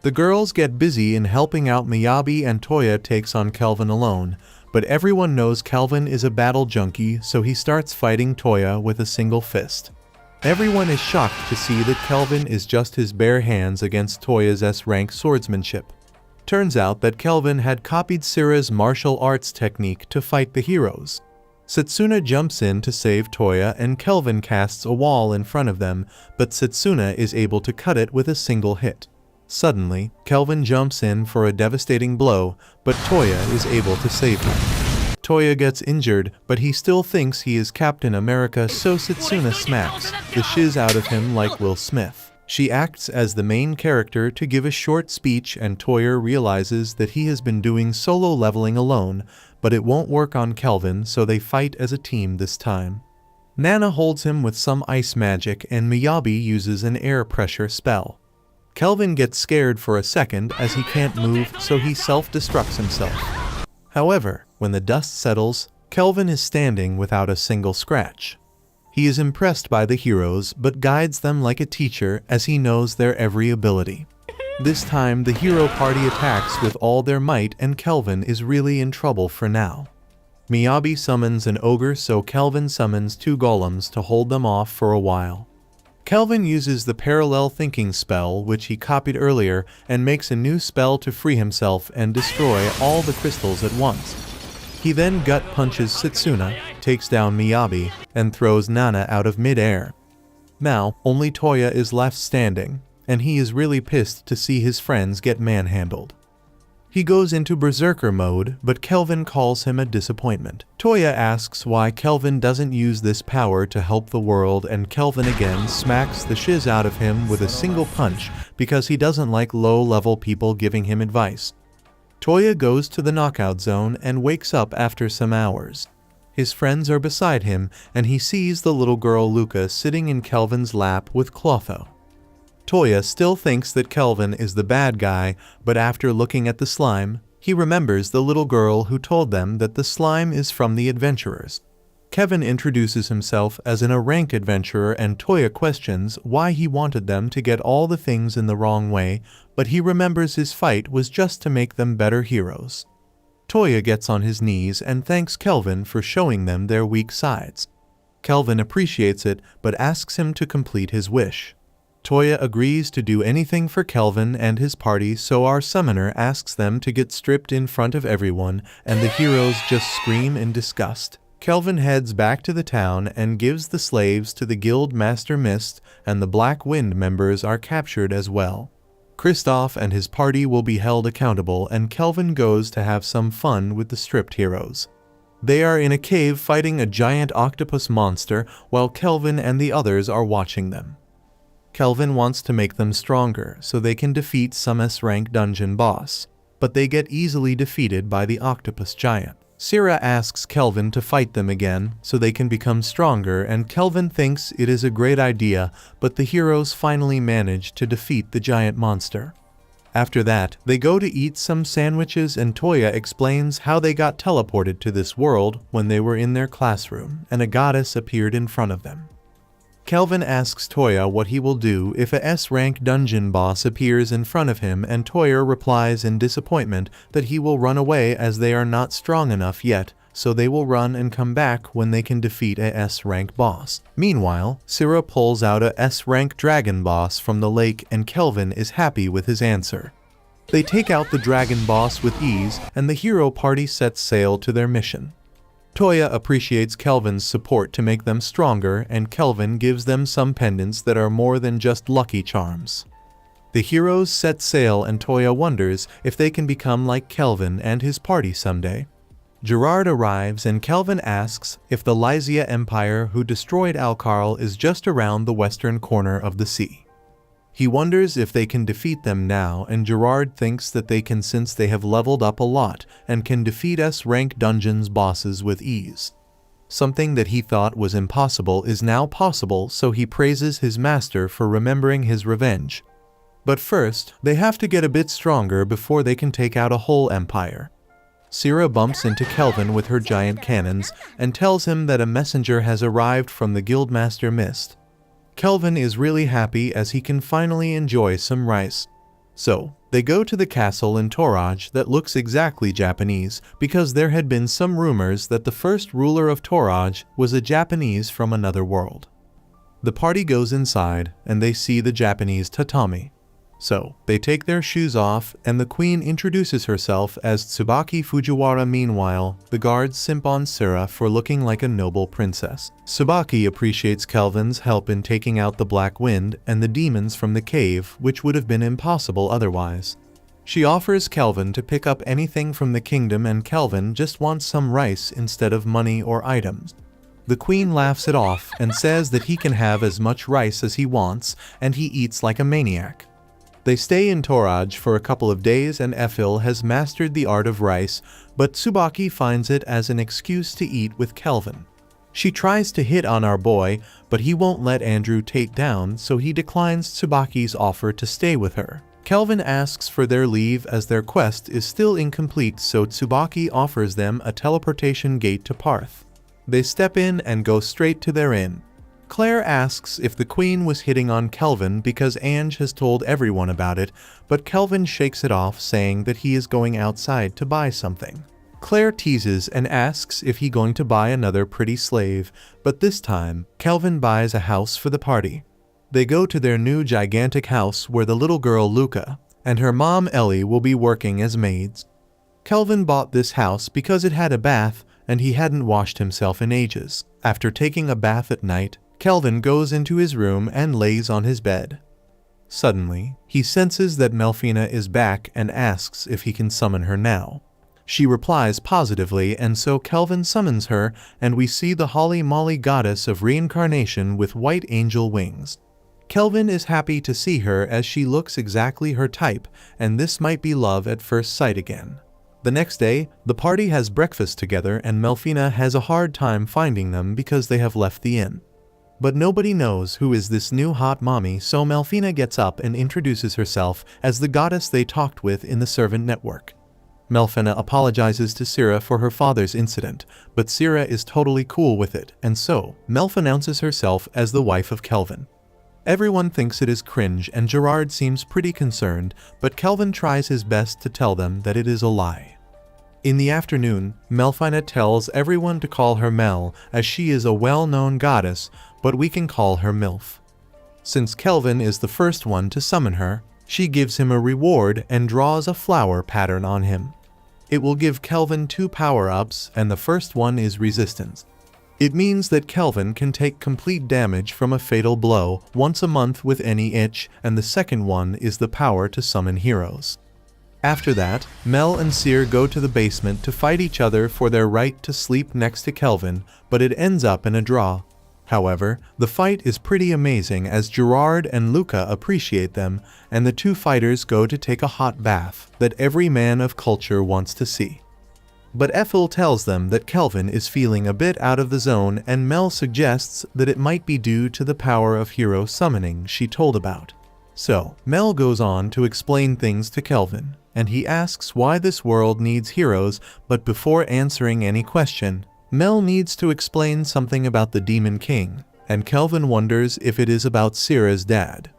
The girls get busy in helping out Miyabi, and Toya takes on Kelvin alone, but everyone knows Kelvin is a battle junkie, so he starts fighting Toya with a single fist. Everyone is shocked to see that Kelvin is just his bare hands against Toya's S-rank swordsmanship. Turns out that Kelvin had copied Sira's martial arts technique to fight the heroes. Setsuna jumps in to save Toya, and Kelvin casts a wall in front of them, but Setsuna is able to cut it with a single hit. Suddenly, Kelvin jumps in for a devastating blow, but Toya is able to save him. Toya gets injured, but he still thinks he is Captain America, so Setsuna smacks the shiz out of him like Will Smith. She acts as the main character to give a short speech, and Toya realizes that he has been doing solo leveling alone, but it won't work on Kelvin, so they fight as a team this time. Nana holds him with some ice magic, and Miyabi uses an air pressure spell. Kelvin gets scared for a second as he can't move, so he self-destructs himself. However, when the dust settles, Kelvin is standing without a single scratch. He is impressed by the heroes, but guides them like a teacher as he knows their every ability. This time, the hero party attacks with all their might, and Kelvin is really in trouble for now. Miyabi summons an ogre, so Kelvin summons 2 golems to hold them off for a while. Kelvin uses the parallel thinking spell, which he copied earlier, and makes a new spell to free himself and destroy all the crystals at once. He then gut punches Setsuna, takes down Miyabi and throws Nana out of mid-air. Now, only Toya is left standing, and he is really pissed to see his friends get manhandled. He goes into berserker mode, but Kelvin calls him a disappointment. Toya asks why Kelvin doesn't use this power to help the world, and Kelvin again smacks the shiz out of him with a single punch because he doesn't like low-level people giving him advice. Toya goes to the knockout zone and wakes up after some hours. His friends are beside him, and he sees the little girl Luca sitting in Kelvin's lap with Clotho. Toya still thinks that Kelvin is the bad guy, but after looking at the slime, he remembers the little girl who told them that the slime is from the adventurers. Kevin introduces himself as a rank adventurer, and Toya questions why he wanted them to get all the things in the wrong way, but he remembers his fight was just to make them better heroes. Toya gets on his knees and thanks Kelvin for showing them their weak sides. Kelvin appreciates it, but asks him to complete his wish. Toya agrees to do anything for Kelvin and his party, so our summoner asks them to get stripped in front of everyone, and the heroes just scream in disgust. Kelvin heads back to the town and gives the slaves to the guild master Mist, and the Black Wind members are captured as well. Kristoff and his party will be held accountable, and Kelvin goes to have some fun with the stripped heroes. They are in a cave fighting a giant octopus monster, while Kelvin and the others are watching them. Kelvin wants to make them stronger so they can defeat some S-rank dungeon boss, but they get easily defeated by the octopus giant. Syrah asks Kelvin to fight them again so they can become stronger, and Kelvin thinks it is a great idea, but the heroes finally manage to defeat the giant monster. After that, they go to eat some sandwiches, and Toya explains how they got teleported to this world when they were in their classroom, and a goddess appeared in front of them. Kelvin asks Toya what he will do if a S-rank dungeon boss appears in front of him, and Toya replies in disappointment that he will run away as they are not strong enough yet, so they will run and come back when they can defeat a S-rank boss. Meanwhile, Syrah pulls out a S-rank dragon boss from the lake, and Kelvin is happy with his answer. They take out the dragon boss with ease, and the hero party sets sail to their mission. Toya appreciates Kelvin's support to make them stronger, and Kelvin gives them some pendants that are more than just lucky charms. The heroes set sail, and Toya wonders if they can become like Kelvin and his party someday. Gerard arrives, and Kelvin asks if the Lysia Empire who destroyed Alcarl is just around the western corner of the sea. He wonders if they can defeat them now, and Gerard thinks that they can since they have leveled up a lot and can defeat S-rank dungeons bosses with ease. Something that he thought was impossible is now possible, so he praises his master for remembering his revenge. But first, they have to get a bit stronger before they can take out a whole empire. Syrah bumps into Kelvin with her giant cannons and tells him that a messenger has arrived from the Guildmaster Mist. Kelvin is really happy as he can finally enjoy some rice. So, they go to the castle in Toraj that looks exactly Japanese, because there had been some rumors that the first ruler of Toraj was a Japanese from another world. The party goes inside, and they see the Japanese tatami. So, they take their shoes off, and the queen introduces herself as Tsubaki Fujiwara. Meanwhile, the guards simp on Syrah for looking like a noble princess. Tsubaki appreciates Kelvin's help in taking out the Black Wind and the demons from the cave, which would have been impossible otherwise. She offers Kelvin to pick up anything from the kingdom, and Kelvin just wants some rice instead of money or items. The queen laughs it off and says that he can have as much rice as he wants, and he eats like a maniac. They stay in Toraj for a couple of days, and Efil has mastered the art of rice, but Tsubaki finds it as an excuse to eat with Kelvin. She tries to hit on our boy, but he won't let Andrew Tate down, so he declines Tsubaki's offer to stay with her. Kelvin asks for their leave as their quest is still incomplete, so Tsubaki offers them a teleportation gate to Parth. They step in and go straight to their inn. Claire asks if the queen was hitting on Kelvin because Ange has told everyone about it, but Kelvin shakes it off, saying that he is going outside to buy something. Claire teases and asks if he's going to buy another pretty slave, but this time, Kelvin buys a house for the party. They go to their new gigantic house where the little girl Luca and her mom Ellie will be working as maids. Kelvin bought this house because it had a bath, and he hadn't washed himself in ages. After taking a bath at night, Kelvin goes into his room and lays on his bed. Suddenly, he senses that Melfina is back and asks if he can summon her now. She replies positively, and so Kelvin summons her, and we see the Holly Molly goddess of reincarnation with white angel wings. Kelvin is happy to see her as she looks exactly her type, and this might be love at first sight again. The next day, the party has breakfast together and Melfina has a hard time finding them because they have left the inn. But nobody knows who is this new hot mommy, so Melfina gets up and introduces herself as the goddess they talked with in the servant network. Melfina apologizes to Syrah for her father's incident, but Syrah is totally cool with it, and so Melf announces herself as the wife of Kelvin. Everyone thinks it is cringe and Gerard seems pretty concerned, but Kelvin tries his best to tell them that it is a lie. In the afternoon, Melfina tells everyone to call her Mel, as she is a well-known goddess, but we can call her MILF. Since Kelvin is the first one to summon her, she gives him a reward and draws a flower pattern on him. It will give Kelvin 2 power-ups, and the first one is resistance. It means that Kelvin can take complete damage from a fatal blow once a month with any itch, and the second one is the power to summon heroes. After that, Mel and Cyr go to the basement to fight each other for their right to sleep next to Kelvin, but it ends up in a draw. However, the fight is pretty amazing as Gerard and Luca appreciate them, and the 2 fighters go to take a hot bath that every man of culture wants to see. But Ethel tells them that Kelvin is feeling a bit out of the zone, and Mel suggests that it might be due to the power of hero summoning she told about. So, Mel goes on to explain things to Kelvin, and he asks why this world needs heroes, but before answering any question, Mel needs to explain something about the Demon King, and Kelvin wonders if it is about Syrah's dad.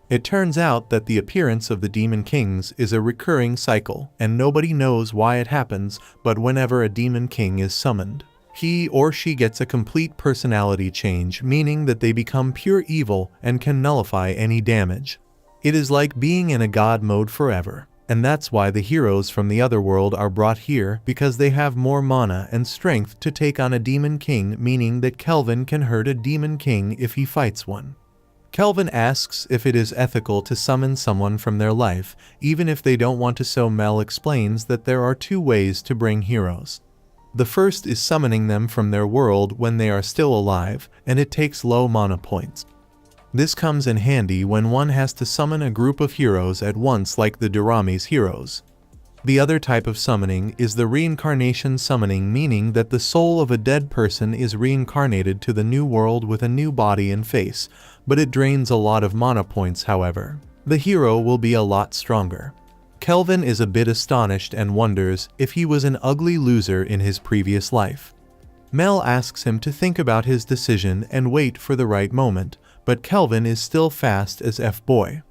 It turns out that the appearance of the Demon Kings is a recurring cycle, and nobody knows why it happens, but whenever a Demon King is summoned, he or she gets a complete personality change, meaning that they become pure evil and can nullify any damage. It is like being in a god mode forever, and that's why the heroes from the other world are brought here, because they have more mana and strength to take on a Demon King, meaning that Kelvin can hurt a Demon King if he fights one. Kelvin asks if it is ethical to summon someone from their life, even if they don't want to, so Mel explains that there are 2 ways to bring heroes. The first is summoning them from their world when they are still alive, and it takes low mana points. This comes in handy when one has to summon a group of heroes at once, like the Durami's heroes. The other type of summoning is the reincarnation summoning, meaning that the soul of a dead person is reincarnated to the new world with a new body and face, but it drains a lot of mana points. However, the hero will be a lot stronger. Kelvin is a bit astonished and wonders if he was an ugly loser in his previous life. Mel asks him to think about his decision and wait for the right moment, but Kelvin is still fast as F-boy.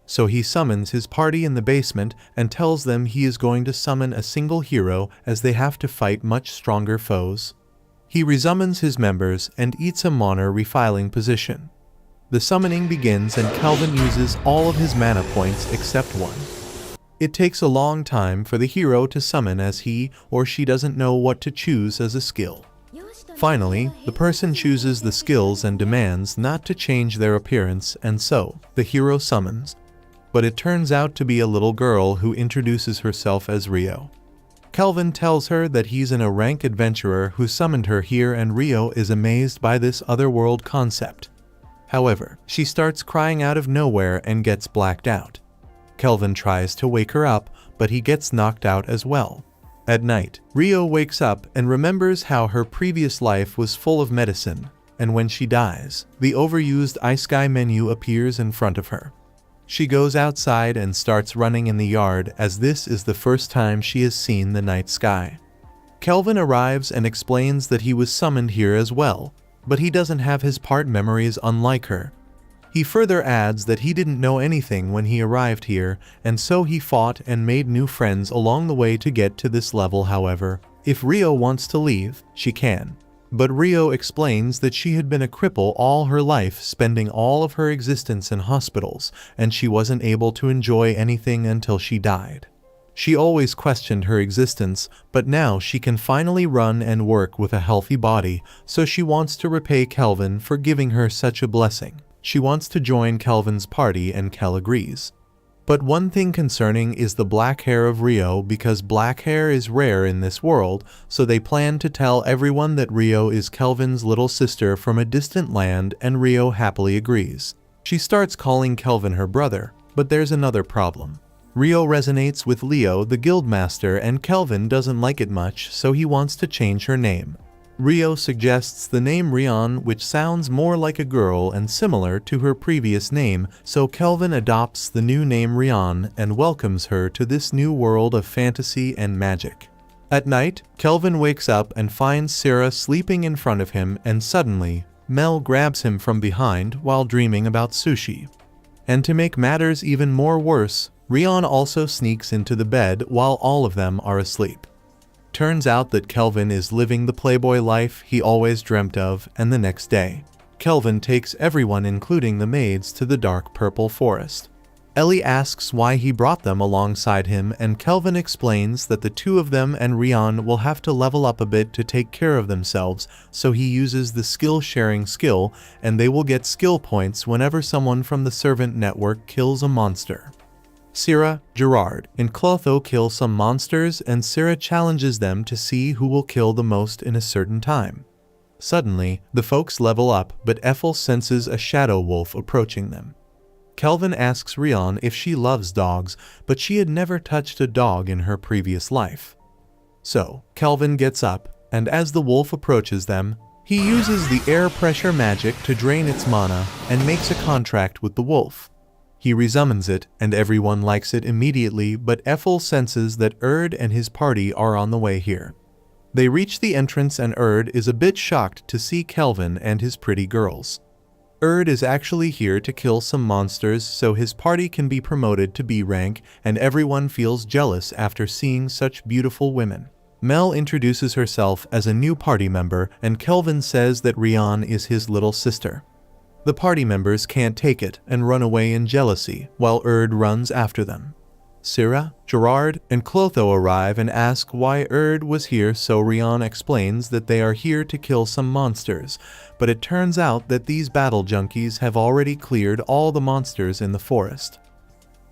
So he summons his party in the basement and tells them he is going to summon a single hero as they have to fight much stronger foes. He resummons his members and eats a mana refiling position. The summoning begins and Kelvin uses all of his mana points except one. It takes a long time for the hero to summon as he or she doesn't know what to choose as a skill. Finally, the person chooses the skills and demands not to change their appearance, and so the hero summons. But it turns out to be a little girl who introduces herself as Rio. Kelvin tells her that he's a rank adventurer who summoned her here, and Rio is amazed by this otherworld concept. However, she starts crying out of nowhere and gets blacked out. Kelvin tries to wake her up, but he gets knocked out as well. At night, Rio wakes up and remembers how her previous life was full of medicine, and when she dies, the overused Ice Sky menu appears in front of her. She goes outside and starts running in the yard, as this is the first time she has seen the night sky. Kelvin arrives and explains that he was summoned here as well, but he doesn't have his part memories unlike her. He further adds that he didn't know anything when he arrived here, and so he fought and made new friends along the way to get to this level. However, if Rio wants to leave, she can. But Rio explains that she had been a cripple all her life, spending all of her existence in hospitals, and she wasn't able to enjoy anything until she died. She always questioned her existence, but now she can finally run and work with a healthy body, so she wants to repay Kelvin for giving her such a blessing. She wants to join Kelvin's party and Kel agrees. But one thing concerning is the black hair of Rio, because black hair is rare in this world, so they plan to tell everyone that Rio is Kelvin's little sister from a distant land, and Rio happily agrees. She starts calling Kelvin her brother, but there's another problem. Rio resonates with Leo, the guildmaster, and Kelvin doesn't like it much, so he wants to change her name. Rio suggests the name Rion, which sounds more like a girl and similar to her previous name, so Kelvin adopts the new name Rion and welcomes her to this new world of fantasy and magic. At night, Kelvin wakes up and finds Sarah sleeping in front of him, and suddenly, Mel grabs him from behind while dreaming about sushi. And to make matters even more worse, Rion also sneaks into the bed while all of them are asleep. Turns out that Kelvin is living the playboy life he always dreamt of, and the next day, Kelvin takes everyone, including the maids, to the dark purple forest. Ellie asks why he brought them alongside him, and Kelvin explains that the two of them and Rion will have to level up a bit to take care of themselves, so he uses the skill-sharing skill, and they will get skill points whenever someone from the servant network kills a monster. Syrah, Gerard, and Clotho kill some monsters, and Syrah challenges them to see who will kill the most in a certain time. Suddenly, the folks level up, but Ethel senses a shadow wolf approaching them. Kelvin asks Rion if she loves dogs, but she had never touched a dog in her previous life. So, Kelvin gets up, and as the wolf approaches them, he uses the air pressure magic to drain its mana and makes a contract with the wolf. He resummons it, and everyone likes it immediately, but Ethel senses that Erd and his party are on the way here. They reach the entrance, and Erd is a bit shocked to see Kelvin and his pretty girls. Erd is actually here to kill some monsters so his party can be promoted to B rank, and everyone feels jealous after seeing such beautiful women. Mel introduces herself as a new party member, and Kelvin says that Rion is his little sister. The party members can't take it and run away in jealousy, while Erd runs after them. Syrah, Gerard, and Clotho arrive and ask why Erd was here, so Rion explains that they are here to kill some monsters, but it turns out that these battle junkies have already cleared all the monsters in the forest.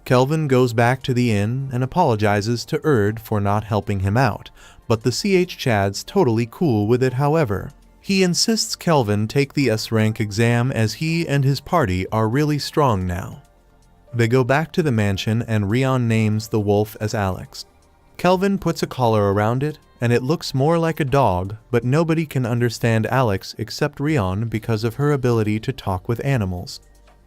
Kelvin goes back to the inn and apologizes to Erd for not helping him out, but the Chad's totally cool with it. However, he insists Kelvin take the S-rank exam as he and his party are really strong now. They go back to the mansion, and Rion names the wolf as Alex. Kelvin puts a collar around it, and it looks more like a dog, but nobody can understand Alex except Rion because of her ability to talk with animals.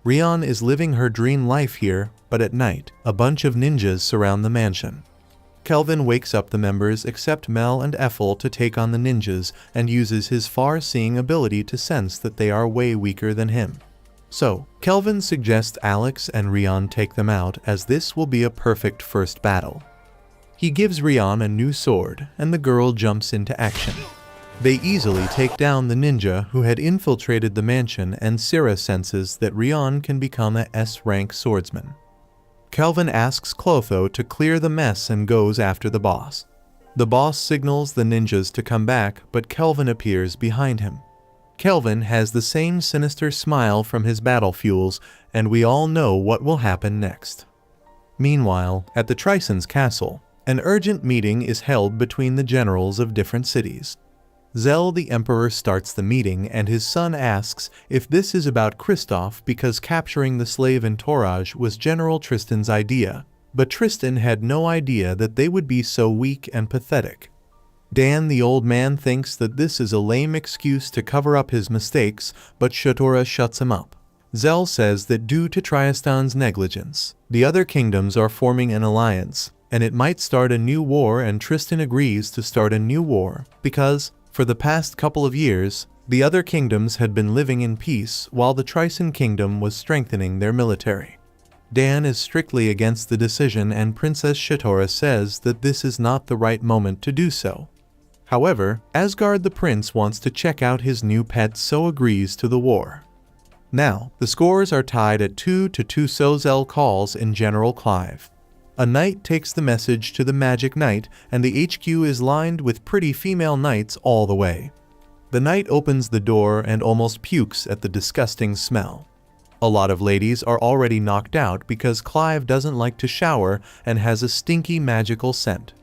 Rion is living her dream life here, but at night, a bunch of ninjas surround the mansion. Kelvin wakes up the members except Mel and Ethel to take on the ninjas, and uses his far-seeing ability to sense that they are way weaker than him. So, Kelvin suggests Alex and Rion take them out, as this will be a perfect first battle. He gives Rion a new sword, and the girl jumps into action. They easily take down the ninja who had infiltrated the mansion, and Syrah senses that Rion can become a S-rank swordsman. Kelvin asks Clotho to clear the mess and goes after the boss. The boss signals the ninjas to come back, but Kelvin appears behind him. Kelvin has the same sinister smile from his battle fuels, and we all know what will happen next. Meanwhile, at the Trison's castle, an urgent meeting is held between the generals of different cities. Zell the Emperor starts the meeting, and his son asks if this is about Kristoff because capturing the slave entourage was General Tristan's idea, but Tristan had no idea that they would be so weak and pathetic. Dan the old man thinks that this is a lame excuse to cover up his mistakes, but Shatora shuts him up. Zell says that due to Tristan's negligence, the other kingdoms are forming an alliance, and it might start a new war, and Tristan agrees to start a new war because, for the past couple of years, the other kingdoms had been living in peace while the Trison kingdom was strengthening their military. Dan is strictly against the decision, and Princess Shatora says that this is not the right moment to do so. However, Asgard the prince wants to check out his new pet, so agrees to the war. Now, the scores are tied at 2-2, so Zell calls in General Clive. A knight takes the message to the magic knight, and the HQ is lined with pretty female knights all the way. The knight opens the door and almost pukes at the disgusting smell. A lot of ladies are already knocked out because Clive doesn't like to shower and has a stinky magical scent.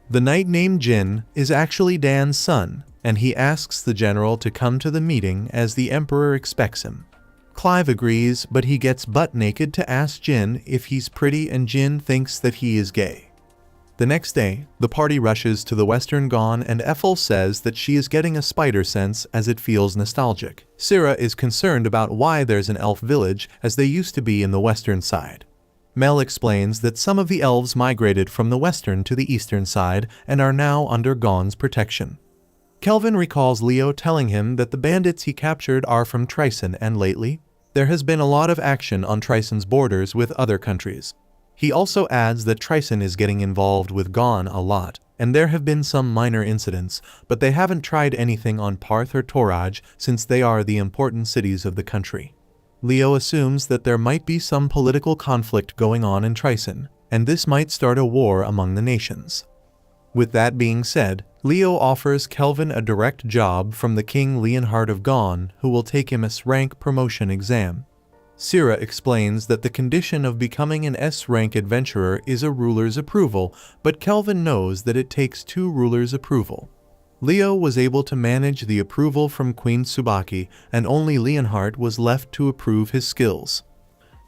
The knight named Jin is actually Dan's son, and he asks the general to come to the meeting as the emperor expects him. Clive agrees, but he gets butt naked to ask Jin if he's pretty, and Jin thinks that he is gay. The next day, the party rushes to the Western Gone, and Ethel says that she is getting a spider sense as it feels nostalgic. Syrah is concerned about why there's an elf village, as they used to be in the western side. Mel explains that some of the elves migrated from the western to the eastern side and are now under Gone's protection. Kelvin recalls Leo telling him that the bandits he captured are from Tryson, and lately, there has been a lot of action on Tryson's borders with other countries. He also adds that Tryson is getting involved with Gone a lot, and there have been some minor incidents, but they haven't tried anything on Parth or Toraj since they are the important cities of the country. Leo assumes that there might be some political conflict going on in Tryson, and this might start a war among the nations. With that being said, Leo offers Kelvin a direct job from the King Leonhard of Gone, who will take him a S-rank promotion exam. Syrah explains that the condition of becoming an S-rank adventurer is a ruler's approval, but Kelvin knows that it takes 2 rulers' approval. Leo was able to manage the approval from Queen Tsubaki, and only Leonhard was left to approve his skills.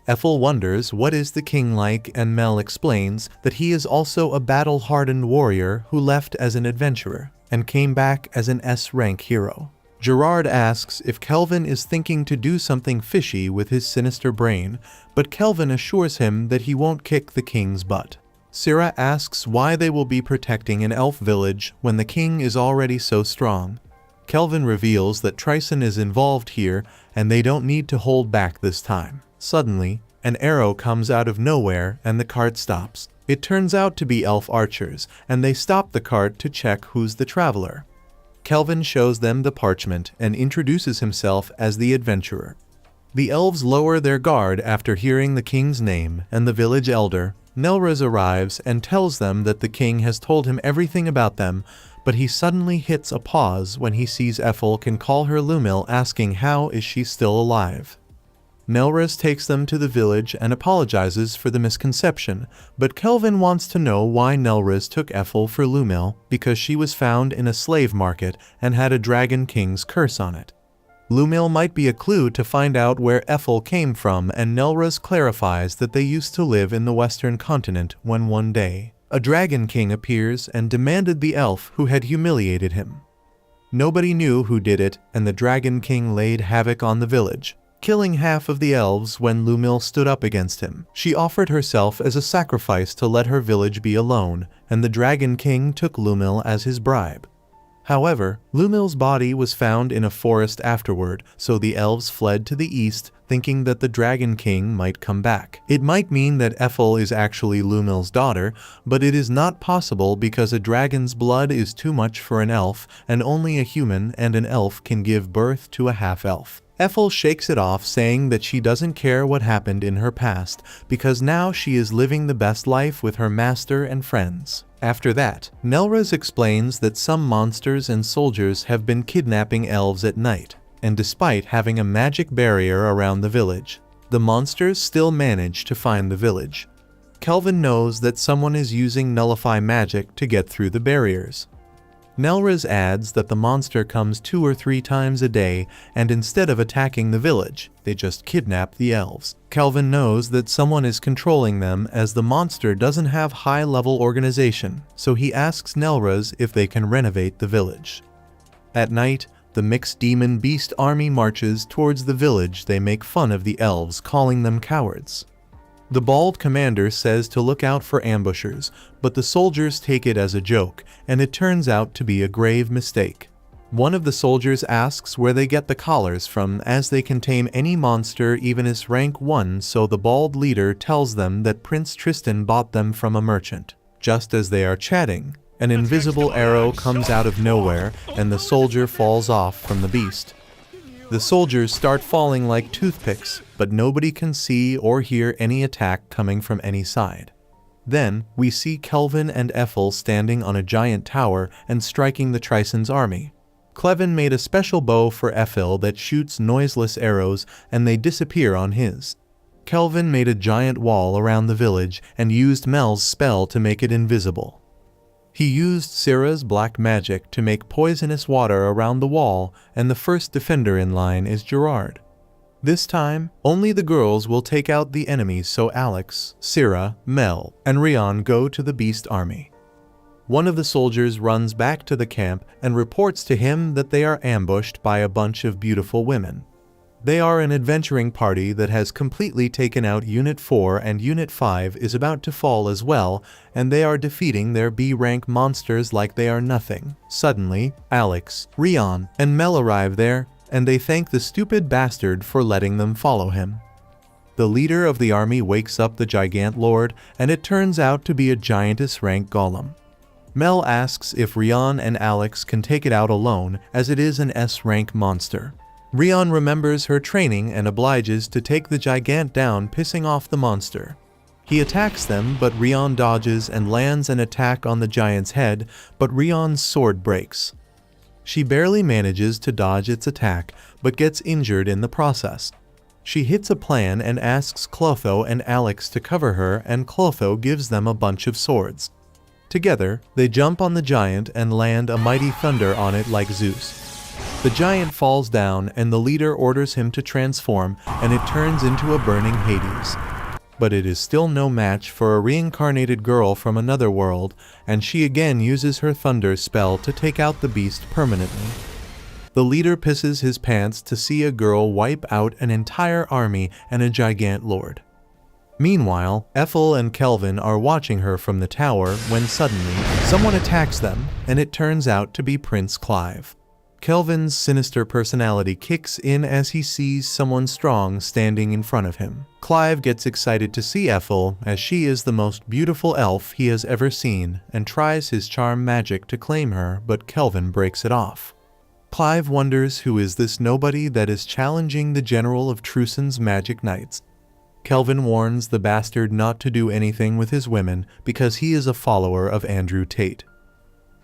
Ethel wonders what is the king like, and Mel explains that he is also a battle-hardened warrior who left as an adventurer and came back as an S-rank hero. Gerard asks if Kelvin is thinking to do something fishy with his sinister brain, but Kelvin assures him that he won't kick the king's butt. Syrah asks why they will be protecting an elf village when the king is already so strong. Kelvin reveals that Tryson is involved here and they don't need to hold back this time. Suddenly, an arrow comes out of nowhere and the cart stops. It turns out to be elf archers, and they stop the cart to check who's the traveler. Kelvin shows them the parchment and introduces himself as the adventurer. The elves lower their guard after hearing the king's name, and the village elder, Nelruz, arrives and tells them that the king has told him everything about them, but he suddenly hits a pause when he sees Ethel can call her Lumil, asking how is she still alive. Nelruz takes them to the village and apologizes for the misconception, but Kelvin wants to know why Nelruz took Ethel for Lumil, because she was found in a slave market and had a dragon king's curse on it. Lumil might be a clue to find out where Ethel came from, and Nelruz clarifies that they used to live in the western continent when one day, a dragon king appears and demanded the elf who had humiliated him. Nobody knew who did it, and the dragon king laid havoc on the village, killing half of the elves when Lumil stood up against him. She offered herself as a sacrifice to let her village be alone, and the Dragon King took Lumil as his bribe. However, Lumil's body was found in a forest afterward, so the elves fled to the east, thinking that the Dragon King might come back. It might mean that Ethel is actually Lumil's daughter, but it is not possible because a dragon's blood is too much for an elf, and only a human and an elf can give birth to a half-elf. Ethel shakes it off, saying that she doesn't care what happened in her past, because now she is living the best life with her master and friends. After that, Nelruz explains that some monsters and soldiers have been kidnapping elves at night, and despite having a magic barrier around the village, the monsters still manage to find the village. Kelvin knows that someone is using nullify magic to get through the barriers. Nelruz adds that the monster comes 2 or 3 times a day, and instead of attacking the village, they just kidnap the elves. Kelvin knows that someone is controlling them, as the monster doesn't have high-level organization, so he asks Nelruz if they can renovate the village. At night, the mixed demon beast army marches towards the village. They make fun of the elves, calling them cowards. The bald commander says to look out for ambushers, but the soldiers take it as a joke, and it turns out to be a grave mistake. One of the soldiers asks where they get the collars from, as they can tame any monster even as rank 1, so the bald leader tells them that Prince Tristan bought them from a merchant. Just as they are chatting, an invisible arrow comes out of nowhere, and the soldier falls off from the beast. The soldiers start falling like toothpicks, but nobody can see or hear any attack coming from any side. Then, we see Kelvin and Ethel standing on a giant tower and striking the Trison's army. Kelvin made a special bow for Ethel that shoots noiseless arrows, and they disappear on his. Kelvin made a giant wall around the village and used Mel's spell to make it invisible. He used Syrah's black magic to make poisonous water around the wall, and the first defender in line is Gerard. This time, only the girls will take out the enemies, so Alex, Syrah, Mel, and Rion go to the beast army. One of the soldiers runs back to the camp and reports to him that they are ambushed by a bunch of beautiful women. They are an adventuring party that has completely taken out Unit 4, and Unit 5 is about to fall as well, and they are defeating their B-rank monsters like they are nothing. Suddenly, Alex, Rion, and Mel arrive there, and they thank the stupid bastard for letting them follow him. The leader of the army wakes up the Gigant Lord, and it turns out to be a giantess-rank golem. Mel asks if Rion and Alex can take it out alone, as it is an S-rank monster. Rion remembers her training and obliges to take the Gigant down, pissing off the monster. He attacks them, but Rion dodges and lands an attack on the giant's head, but Rion's sword breaks. She barely manages to dodge its attack, but gets injured in the process. She hits a plan and asks Clotho and Alex to cover her, and Clotho gives them a bunch of swords. Together, they jump on the giant and land a mighty thunder on it like Zeus. The giant falls down, and the leader orders him to transform, and it turns into a burning Hades. But it is still no match for a reincarnated girl from another world, and she again uses her thunder spell to take out the beast permanently. The leader pisses his pants to see a girl wipe out an entire army and a Gigant Lord. Meanwhile, Ethel and Kelvin are watching her from the tower when suddenly, someone attacks them, and it turns out to be Prince Clive. Kelvin's sinister personality kicks in as he sees someone strong standing in front of him. Clive gets excited to see Ethel, as she is the most beautiful elf he has ever seen, and tries his charm magic to claim her, but Kelvin breaks it off. Clive wonders who is this nobody that is challenging the general of Truson's magic knights. Kelvin warns the bastard not to do anything with his women because he is a follower of Andrew Tate.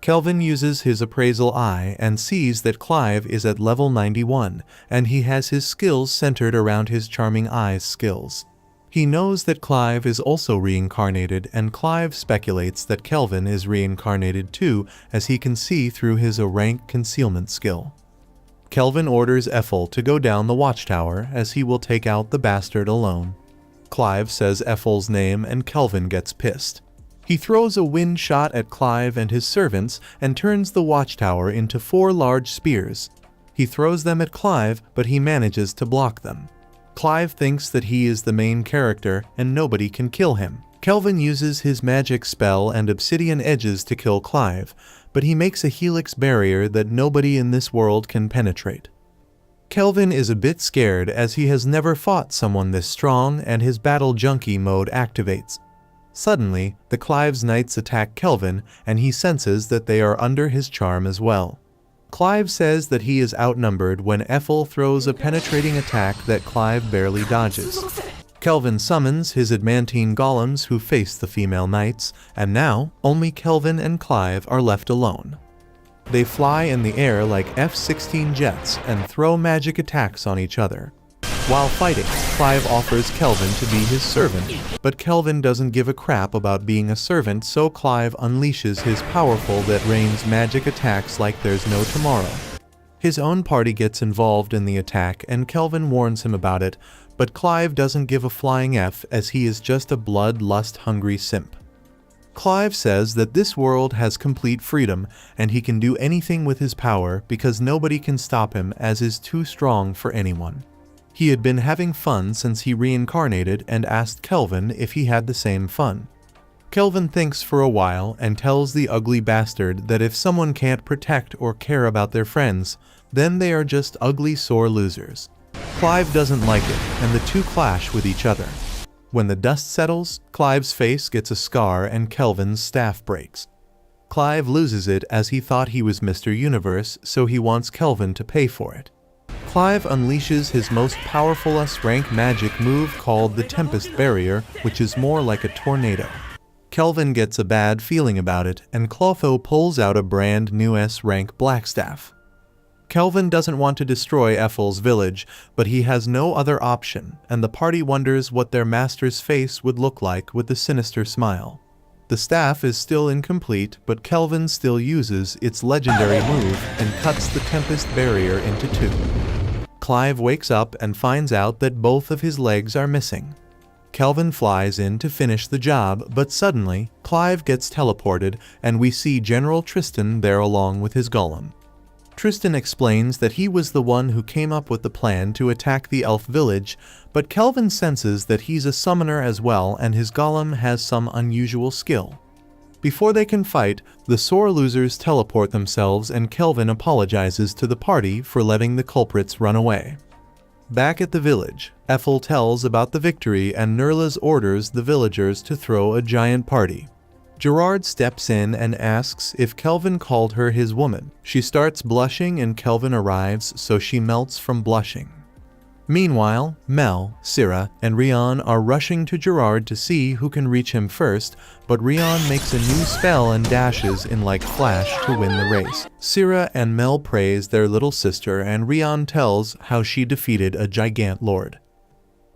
Kelvin uses his appraisal eye and sees that Clive is at level 91, and he has his skills centered around his charming eyes skills. He knows that Clive is also reincarnated, and Clive speculates that Kelvin is reincarnated too, as he can see through his rank concealment skill. Kelvin orders Ethel to go down the watchtower, as he will take out the bastard alone. Clive says Ethel's name, and Kelvin gets pissed. He throws a wind shot at Clive and his servants and turns the watchtower into 4 large spears. He throws them at Clive, but he manages to block them. Clive thinks that he is the main character and nobody can kill him. Kelvin uses his magic spell and obsidian edges to kill Clive, but he makes a helix barrier that nobody in this world can penetrate. Kelvin is a bit scared as he has never fought someone this strong, and his battle junkie mode activates. Suddenly, the Clive's knights attack Kelvin, and he senses that they are under his charm as well. Clive says that he is outnumbered when Ethel throws a penetrating attack that Clive barely dodges. Kelvin summons his adamantine golems who face the female knights, and now only Kelvin and Clive are left alone. They fly in the air like F-16 jets and throw magic attacks on each other. While fighting, Clive offers Kelvin to be his servant, but Kelvin doesn't give a crap about being a servant, so Clive unleashes his powerful that rains magic attacks like there's no tomorrow. His own party gets involved in the attack, and Kelvin warns him about it, but Clive doesn't give a flying F, as he is just a bloodlust-hungry simp. Clive says that this world has complete freedom, and he can do anything with his power because nobody can stop him, as is too strong for anyone. He had been having fun since he reincarnated and asked Kelvin if he had the same fun. Kelvin thinks for a while and tells the ugly bastard that if someone can't protect or care about their friends, then they are just ugly sore losers. Clive doesn't like it, and the two clash with each other. When the dust settles, Clive's face gets a scar and Kelvin's staff breaks. Clive loses it as he thought he was Mr. Universe, so he wants Kelvin to pay for it. Clive unleashes his most powerful S-rank magic move called the Tempest Barrier, which is more like a tornado. Kelvin gets a bad feeling about it, and Clotho pulls out a brand new S-rank blackstaff. Kelvin doesn't want to destroy Ethel's village, but he has no other option, and the party wonders what their master's face would look like with the sinister smile. The staff is still incomplete, but Kelvin still uses its legendary move and cuts the Tempest barrier into two. Clive wakes up and finds out that both of his legs are missing. Kelvin flies in to finish the job, but suddenly, Clive gets teleported and we see General Tristan there along with his golem. Tristan explains that he was the one who came up with the plan to attack the elf village, but Kelvin senses that he's a summoner as well and his golem has some unusual skill. Before they can fight, the sore losers teleport themselves and Kelvin apologizes to the party for letting the culprits run away. Back at the village, Ethel tells about the victory and Nurlas orders the villagers to throw a giant party. Gerard steps in and asks if Kelvin called her his woman. She starts blushing and Kelvin arrives, so she melts from blushing. Meanwhile, Mel, Syrah, and Rion are rushing to Gerard to see who can reach him first, but Rion makes a new spell and dashes in like flash to win the race. Syrah and Mel praise their little sister and Rion tells how she defeated a gigant lord.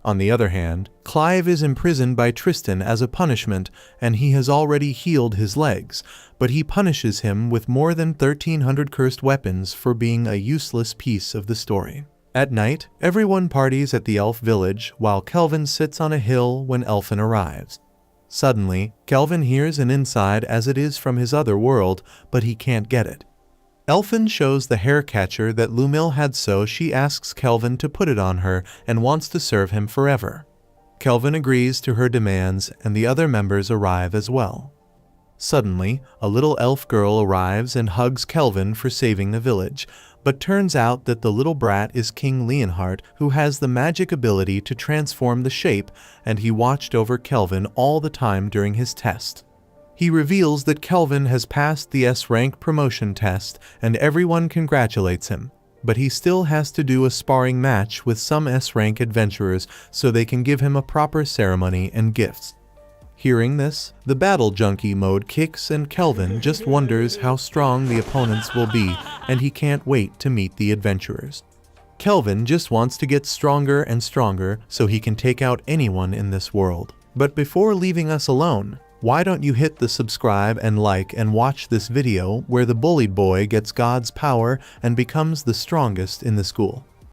On the other hand, Clive is imprisoned by Tristan as a punishment and he has already healed his legs, but he punishes him with more than 1,300 cursed weapons for being a useless piece of the story. At night, everyone parties at the elf village while Kelvin sits on a hill when Elfin arrives. Suddenly, Kelvin hears an inside as it is from his other world, but he can't get it. Elfin shows the hair catcher that Lumil had, so she asks Kelvin to put it on her and wants to serve him forever. Kelvin agrees to her demands and the other members arrive as well. Suddenly, a little elf girl arrives and hugs Kelvin for saving the village, but turns out that the little brat is King Leonhart, who has the magic ability to transform the shape, and he watched over Kelvin all the time during his test. He reveals that Kelvin has passed the S-rank promotion test and everyone congratulates him, but he still has to do a sparring match with some S-rank adventurers so they can give him a proper ceremony and gifts. Hearing this, the battle junkie mode kicks and Kelvin just wonders how strong the opponents will be and he can't wait to meet the adventurers. Kelvin just wants to get stronger and stronger so he can take out anyone in this world. But before leaving us alone, why don't you hit the subscribe and like and watch this video where the bullied boy gets God's power and becomes the strongest in the school.